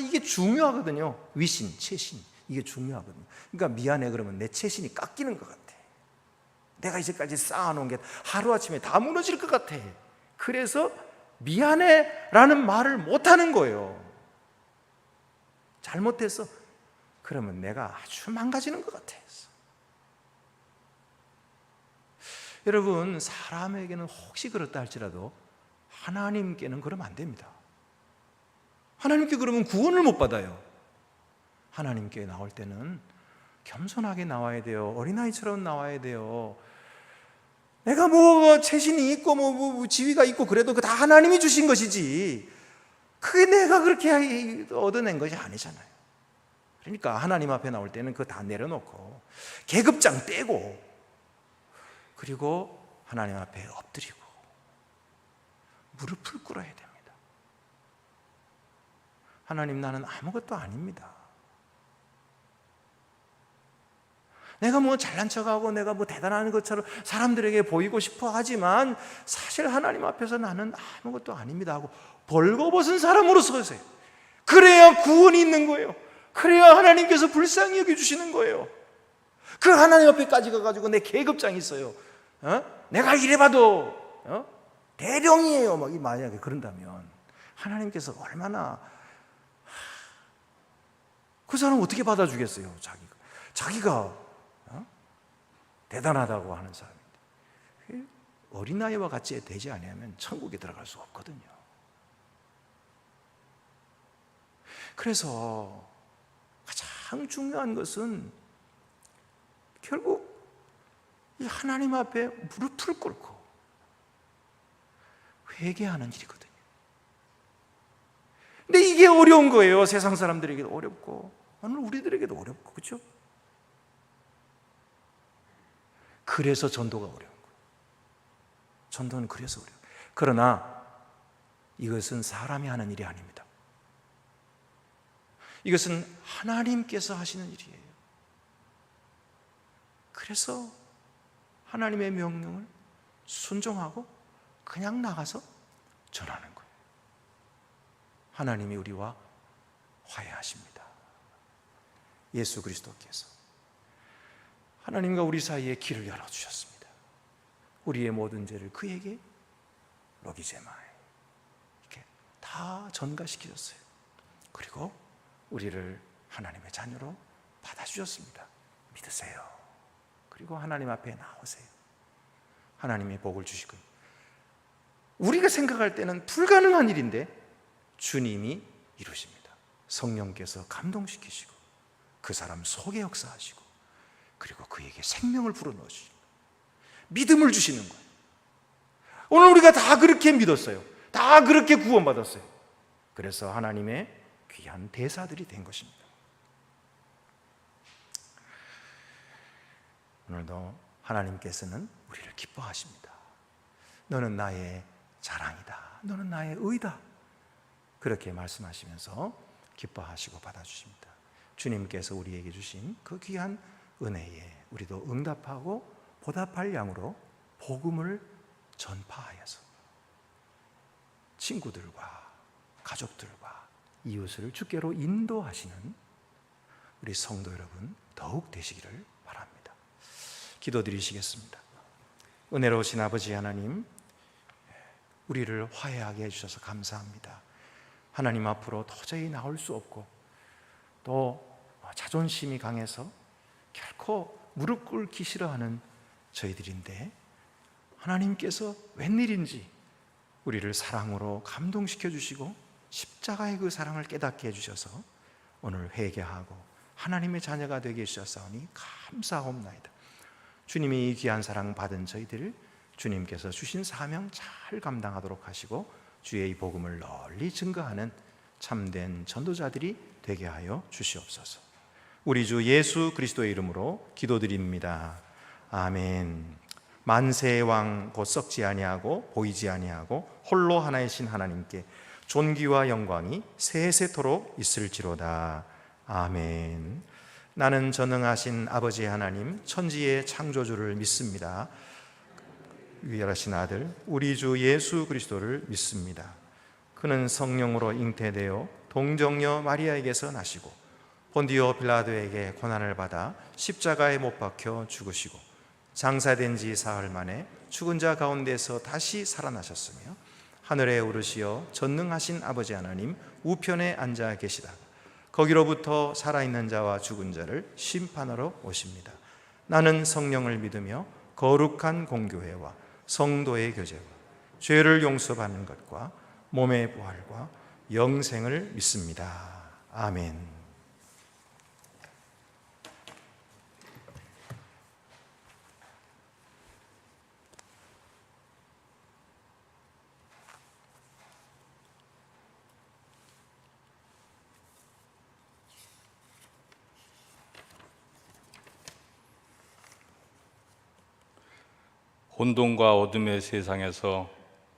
이게 중요하거든요. 위신, 체신, 이게 중요하거든요. 그러니까 미안해 그러면 내 체신이 깎이는 것 같아. 내가 이제까지 쌓아놓은 게 하루아침에 다 무너질 것 같아. 그래서 미안해 라는 말을 못하는 거예요. 잘못했어 그러면 내가 아주 망가지는 것 같아. 여러분, 사람에게는 혹시 그렇다 할지라도 하나님께는 그러면 안 됩니다. 하나님께 그러면 구원을 못 받아요. 하나님께 나올 때는 겸손하게 나와야 돼요. 어린아이처럼 나와야 돼요. 내가 뭐 체신이 있고 뭐 지위가 있고 그래도 그 다 하나님이 주신 것이지 그게 내가 그렇게 얻어낸 것이 아니잖아요. 그러니까 하나님 앞에 나올 때는 그거 다 내려놓고 계급장 떼고 그리고 하나님 앞에 엎드리고 무릎을 꿇어야 됩니다. 하나님, 나는 아무것도 아닙니다. 내가 뭐 잘난 척하고 내가 뭐 대단한 것처럼 사람들에게 보이고 싶어 하지만 사실 하나님 앞에서 나는 아무것도 아닙니다 하고 벌거벗은 사람으로 서세요. 그래야 구원이 있는 거예요. 그래야 하나님께서 불쌍히 여겨주시는 거예요. 그 하나님 앞에까지 가가지고 내 계급장이 있어요. 내가 이래봐도 대령이에요. 막 만약에 그런다면 하나님께서 얼마나, 그 사람 어떻게 받아주겠어요? 자기가 대단하다고 하는 사람인데 어린아이와 같이 되지 않으면 천국에 들어갈 수 없거든요. 그래서 가장 중요한 것은 결국 이 하나님 앞에 무릎을 꿇고 회개하는 일이거든요. 근데 이게 어려운 거예요. 세상 사람들에게도 어렵고 오늘 우리들에게도 어렵고, 그렇죠? 그래서 전도가 어려운 거예요. 전도는 그래서 어려워요. 그러나 이것은 사람이 하는 일이 아닙니다. 이것은 하나님께서 하시는 일이에요. 그래서 하나님의 명령을 순종하고 그냥 나가서 전하는 거예요. 하나님이 우리와 화해하십니다. 예수 그리스도께서 하나님과 우리 사이에 길을 열어주셨습니다. 우리의 모든 죄를 그에게 로기제마에 이렇게 다 전가시키셨어요. 그리고 우리를 하나님의 자녀로 받아주셨습니다. 믿으세요. 그리고 하나님 앞에 나오세요. 하나님의 복을 주시고, 우리가 생각할 때는 불가능한 일인데 주님이 이루십니다. 성령께서 감동시키시고 그 사람 속에 역사하시고 그리고 그에게 생명을 불어넣으시고 믿음을 주시는 거예요. 오늘 우리가 다 그렇게 믿었어요. 다 그렇게 구원받았어요. 그래서 하나님의 귀한 대사들이 된 것입니다. 오늘도 하나님께서는 우리를 기뻐하십니다. 너는 나의 자랑이다. 너는 나의 의다. 그렇게 말씀하시면서 기뻐하시고 받아주십니다. 주님께서 우리에게 주신 그 귀한 은혜에 우리도 응답하고 보답할 양으로 복음을 전파하여서 친구들과 가족들과 이웃을 주께로 인도하시는 우리 성도 여러분 더욱 되시기를 바랍니다. 기도드리시겠습니다. 은혜로우신 아버지 하나님, 우리를 화해하게 해주셔서 감사합니다. 하나님 앞으로 도저히 나올 수 없고 또 자존심이 강해서 결코 무릎 꿇기 싫어하는 저희들인데 하나님께서 웬일인지 우리를 사랑으로 감동시켜 주시고 십자가의 그 사랑을 깨닫게 해주셔서 오늘 회개하고 하나님의 자녀가 되게 해주셨사오니 감사하옵나이다. 주님이 이 귀한 사랑 받은 저희들 주님께서 주신 사명 잘 감당하도록 하시고 주의 이 복음을 널리 증거하는 참된 전도자들이 되게 하여 주시옵소서. 우리 주 예수 그리스도의 이름으로 기도드립니다. 아멘. 만세의 왕 곧 썩지 아니하고 보이지 아니하고 홀로 하나이신 하나님께 존귀와 영광이 세세토록 있을지로다. 아멘. 나는 전능하신 아버지 하나님 천지의 창조주를 믿습니다. 위대하신 아들 우리 주 예수 그리스도를 믿습니다. 그는 성령으로 잉태되어 동정녀 마리아에게서 나시고 본디오 빌라도에게 고난을 받아 십자가에 못 박혀 죽으시고 장사된 지 사흘 만에 죽은 자 가운데서 다시 살아나셨으며 하늘에 오르시어 전능하신 아버지 하나님 우편에 앉아 계시다 거기로부터 살아있는 자와 죽은 자를 심판하러 오십니다. 나는 성령을 믿으며 거룩한 공교회와 성도의 교제와 죄를 용서받는 것과 몸의 부활과 영생을 믿습니다. 아멘. 혼돈과 어둠의 세상에서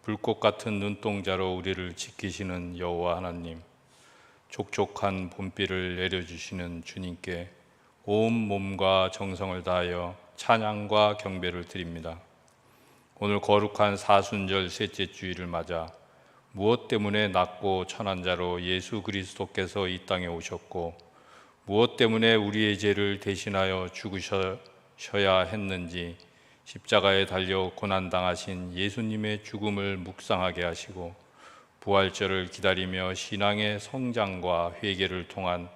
불꽃 같은 눈동자로 우리를 지키시는 여호와 하나님, 촉촉한 봄비를 내려주시는 주님께 온 몸과 정성을 다하여 찬양과 경배를 드립니다. 오늘 거룩한 사순절 셋째 주일을 맞아 무엇 때문에 낮고 천한 자로 예수 그리스도께서 이 땅에 오셨고 무엇 때문에 우리의 죄를 대신하여 죽으셔야 했는지 십자가에 달려 고난당하신 예수님의 죽음을 묵상하게 하시고 부활절을 기다리며 신앙의 성장과 회개를 통한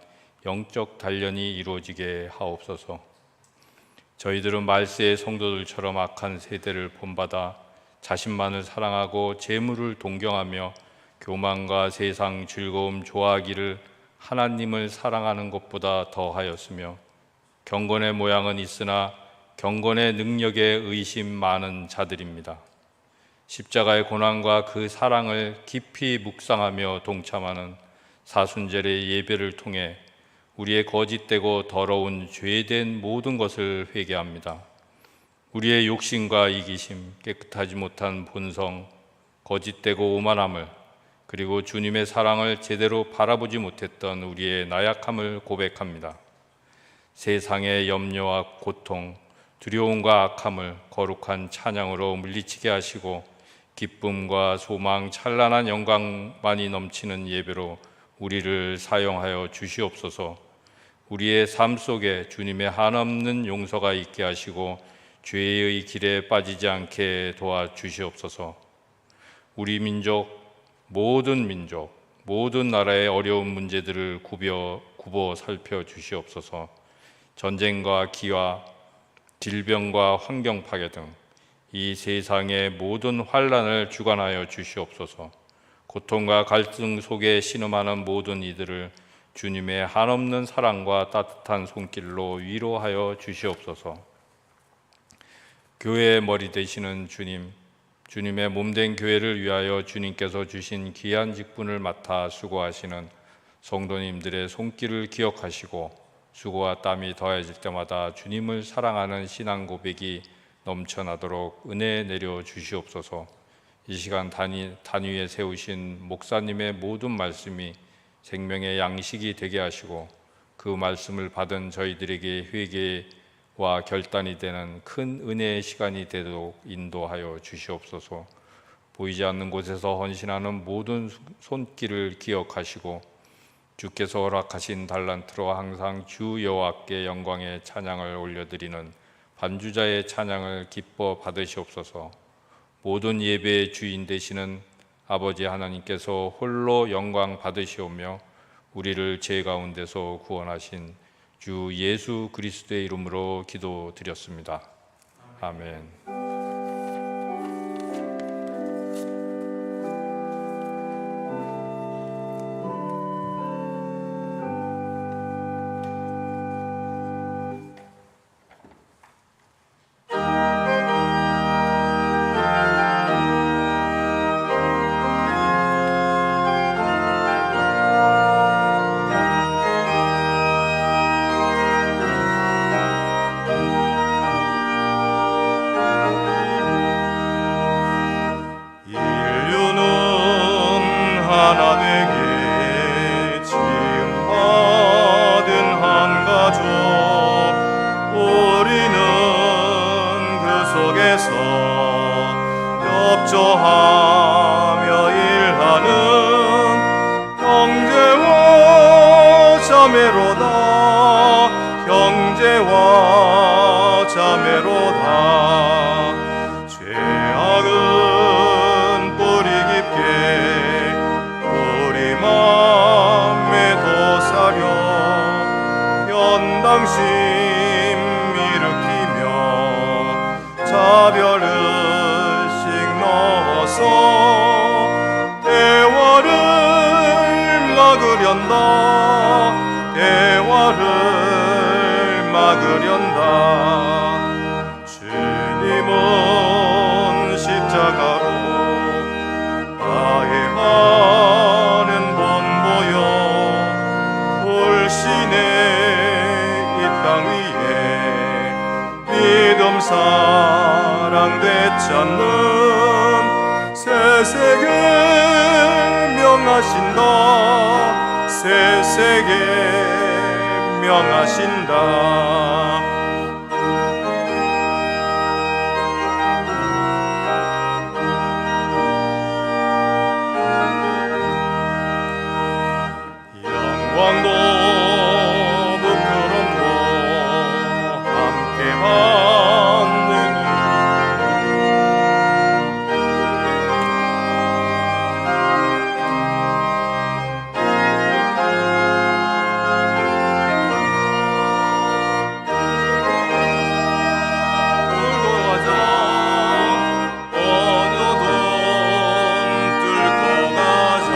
영적 단련이 이루어지게 하옵소서. 저희들은 말세의 성도들처럼 악한 세대를 본받아 자신만을 사랑하고 재물을 동경하며 교만과 세상 즐거움 좋아하기를 하나님을 사랑하는 것보다 더하였으며 경건의 모양은 있으나 경건의 능력에 의심 많은 자들입니다. 십자가의 고난과 그 사랑을 깊이 묵상하며 동참하는 사순절의 예배를 통해 우리의 거짓되고 더러운 죄된 모든 것을 회개합니다. 우리의 욕심과 이기심, 깨끗하지 못한 본성, 거짓되고 오만함을, 그리고 주님의 사랑을 제대로 바라보지 못했던 우리의 나약함을 고백합니다. 세상의 염려와 고통, 두려움과 악함을 거룩한 찬양으로 물리치게 하시고 기쁨과 소망, 찬란한 영광만이 넘치는 예배로 우리를 사용하여 주시옵소서. 우리의 삶 속에 주님의 한없는 용서가 있게 하시고 죄의 길에 빠지지 않게 도와주시옵소서. 우리 민족, 모든 나라의 어려운 문제들을 굽어 살펴주시옵소서. 전쟁과 기화, 질병과 환경 파괴 등 이 세상의 모든 환난을 주관하여 주시옵소서. 고통과 갈등 속에 신음하는 모든 이들을 주님의 한없는 사랑과 따뜻한 손길로 위로하여 주시옵소서. 교회의 머리 되시는 주님, 주님의 몸된 교회를 위하여 주님께서 주신 귀한 직분을 맡아 수고하시는 성도님들의 손길을 기억하시고 수고와 땀이 더해질 때마다 주님을 사랑하는 신앙 고백이 넘쳐나도록 은혜 내려 주시옵소서. 이 시간 단위에 세우신 목사님의 모든 말씀이 생명의 양식이 되게 하시고 그 말씀을 받은 저희들에게 회개와 결단이 되는 큰 은혜의 시간이 되도록 인도하여 주시옵소서. 보이지 않는 곳에서 헌신하는 모든 손길을 기억하시고 주께서 허락하신 달란트로 항상 주 여호와께 영광의 찬양을 올려드리는 반주자의 찬양을 기뻐 받으시옵소서. 모든 예배의 주인 되시는 아버지 하나님께서 홀로 영광 받으시오며 우리를 죄 가운데서 구원하신 주 예수 그리스도의 이름으로 기도드렸습니다. 아멘. 협조하며 일하는 형제와 자매로다. 죄악은 뿌리 깊게 우리 맘에 도사려 연당심 일으키며 자별을 대화를 막으련다. 주님은 십자가로 나의 많은 본보여 울시네. 이 땅 위에 믿음 사랑 되찾는 새 세계 명하신다. 새 세계 명하신다. 영광도 부끄럼도 함께 받느니 울고 가자. 어느 돈 뚫고 가자.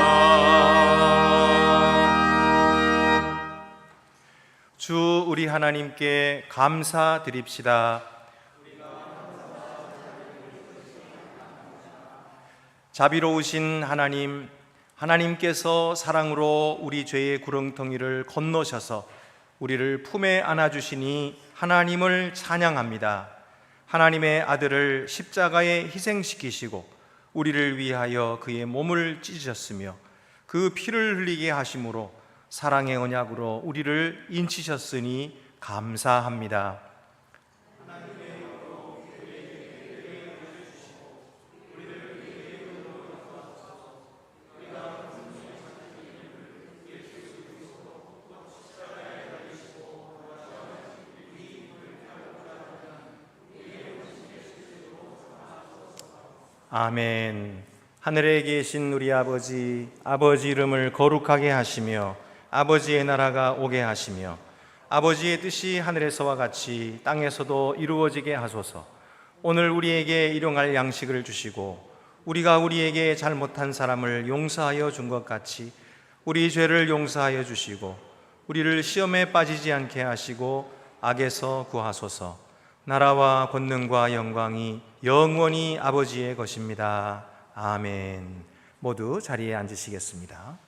주 우리 하나님께 감사드립시다. 자비로우신 하나님, 하나님께서 사랑으로 우리 죄의 구렁텅이를 건너셔서 우리를 품에 안아주시니 하나님을 찬양합니다. 하나님의 아들을 십자가에 희생시키시고 우리를 위하여 그의 몸을 찢으셨으며 그 피를 흘리게 하심으로 사랑의 언약으로 우리를 인치셨으니 감사합니다. 아멘. 하늘에 계신 우리 아버지, 아버지 이름을 거룩하게 하시며 아버지의 나라가 오게 하시며 아버지의 뜻이 하늘에서와 같이 땅에서도 이루어지게 하소서. 오늘 우리에게 일용할 양식을 주시고 우리가 우리에게 잘못한 사람을 용서하여 준 것 같이 우리 죄를 용서하여 주시고 우리를 시험에 빠지지 않게 하시고 악에서 구하소서. 나라와 권능과 영광이 영원히 아버지의 것입니다. 아멘. 모두 자리에 앉으시겠습니다.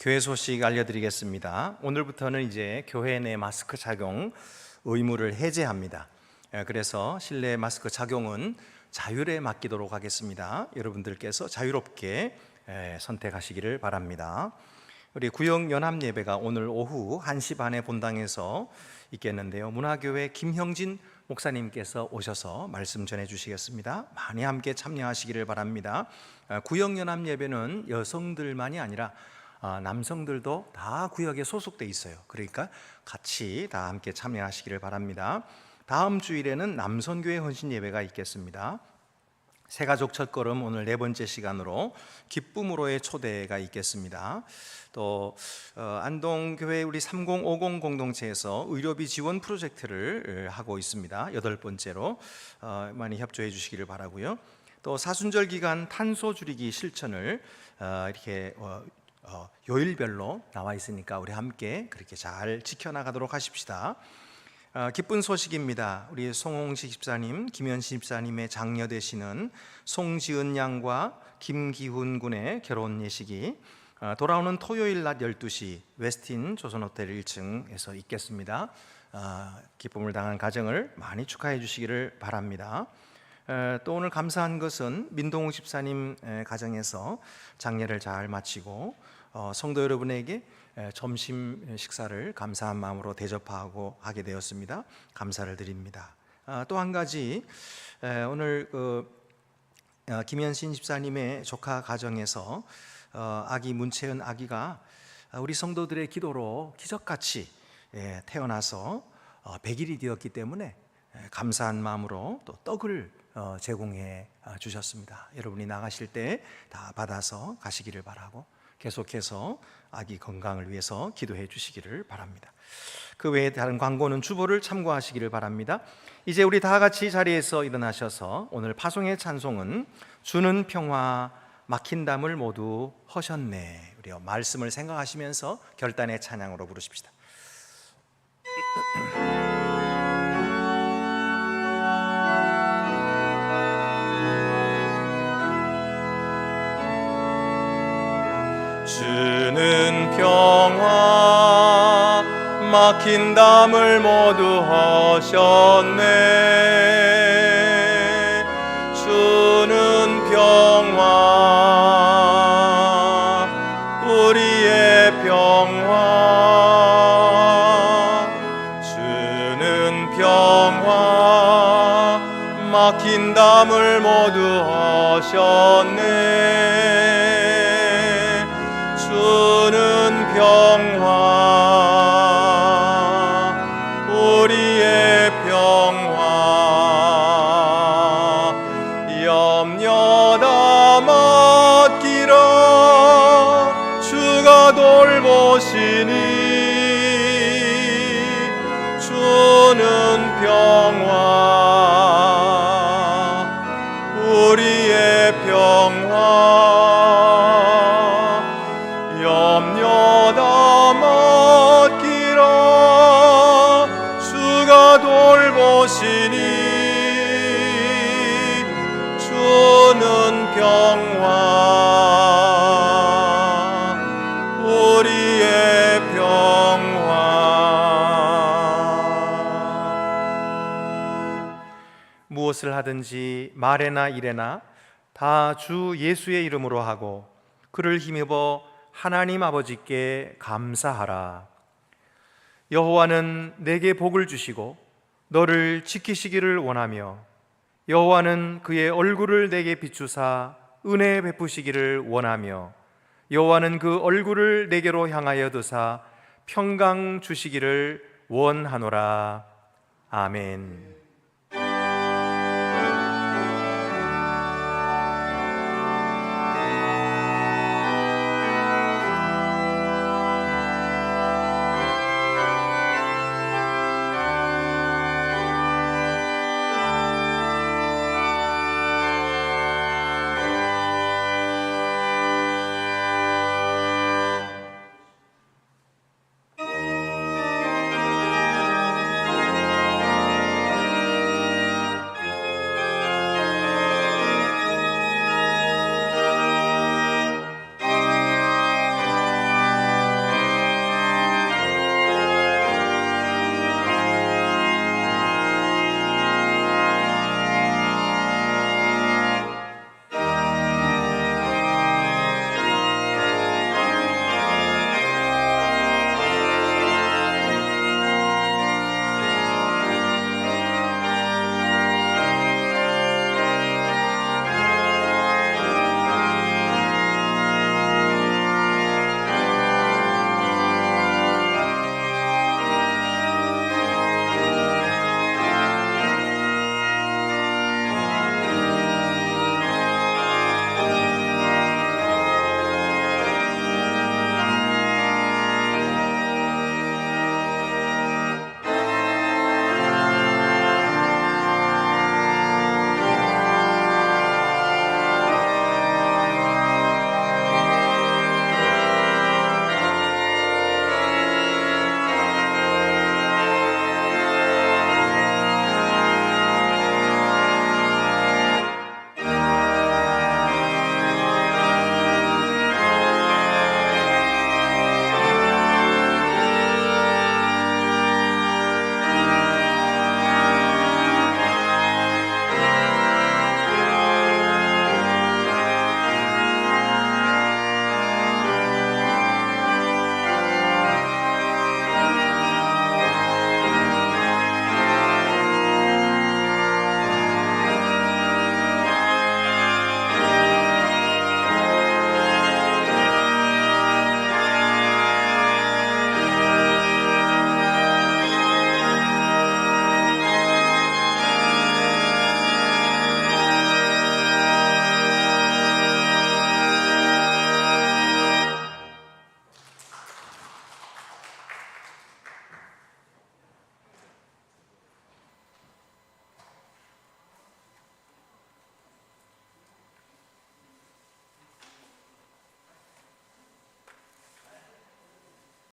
교회 소식 알려드리겠습니다. 오늘부터는 이제 교회 내 마스크 착용 의무를 해제합니다. 그래서 실내 마스크 착용은 자율에 맡기도록 하겠습니다. 여러분들께서 자유롭게 선택하시기를 바랍니다. 우리 구역 연합 예배가 오늘 오후 1시 반에 본당에서 있겠는데요. 문화교회 김형진 목사님께서 오셔서 말씀 전해 주시겠습니다. 많이 함께 참여하시기를 바랍니다. 구역 연합 예배는 여성들만이 아니라 남성들도 다 구역에 소속돼 있어요. 그러니까 같이 다 함께 참여하시기를 바랍니다. 다음 주일에는 남선교회 헌신 예배가 있겠습니다. 새가족 첫걸음 오늘 4번째 시간으로 기쁨으로의 초대가 있겠습니다. 또 안동교회 우리 3050 공동체에서 의료비 지원 프로젝트를 하고 있습니다. 8번째로 많이 협조해 주시기를 바라고요. 또 사순절 기간 탄소 줄이기 실천을 이렇게 요일별로 나와 있으니까 우리 함께 그렇게 잘 지켜나가도록 하십시다. 기쁜 소식입니다. 우리 송홍식 집사님, 김현신 집사님의 장녀 되시는 송지은 양과 김기훈 군의 결혼 예식이 돌아오는 토요일 낮 12시 웨스틴 조선호텔 1층에서 있겠습니다. 기쁨을 당한 가정을 많이 축하해 주시기를 바랍니다. 또 오늘 감사한 것은 민동욱 집사님 가정에서 장례를 잘 마치고 성도 여러분에게 점심 식사를 감사한 마음으로 대접하고 하게 되었습니다. 감사를 드립니다. 또 한 가지 오늘 김현신 집사님의 조카 가정에서 아기 문채은 아기가 우리 성도들의 기도로 기적같이 태어나서 100일이 되었기 때문에 감사한 마음으로 또 떡을 제공해 주셨습니다. 여러분이 나가실 때 다 받아서 가시기를 바라고 계속해서 아기 건강을 위해서 기도해 주시기를 바랍니다. 그 외에 다른 광고는 주보를 참고하시기를 바랍니다. 이제 우리 다 같이 자리에서 일어나셔서 오늘 파송의 찬송은 주는 평화 막힌 담을 모두 허셨네, 우리 말씀을 생각하시면서 결단의 찬양으로 부르십시다. 주는 평화 막힌 담을 모두 허셨네. 주는 평화 우리의 평화. 주는 평화 막힌 담을 모두 허셨네. 주는 평화 우리의 평화. 염려 다 맡기라 주가 돌보시니. 주는 평화 우리의 평화. 염려 다 맡기라 주가 돌보시니. 주는 평화 우리의 평화. 무엇을 하든지 말에나 일에나 다 주 예수의 이름으로 하고 그를 힘입어 하나님 아버지께 감사하라. 여호와는 내게 복을 주시고 너를 지키시기를 원하며 여호와는 그의 얼굴을 내게 비추사 은혜 베푸시기를 원하며 여호와는 그 얼굴을 내게로 향하여 드사 평강 주시기를 원하노라. 아멘.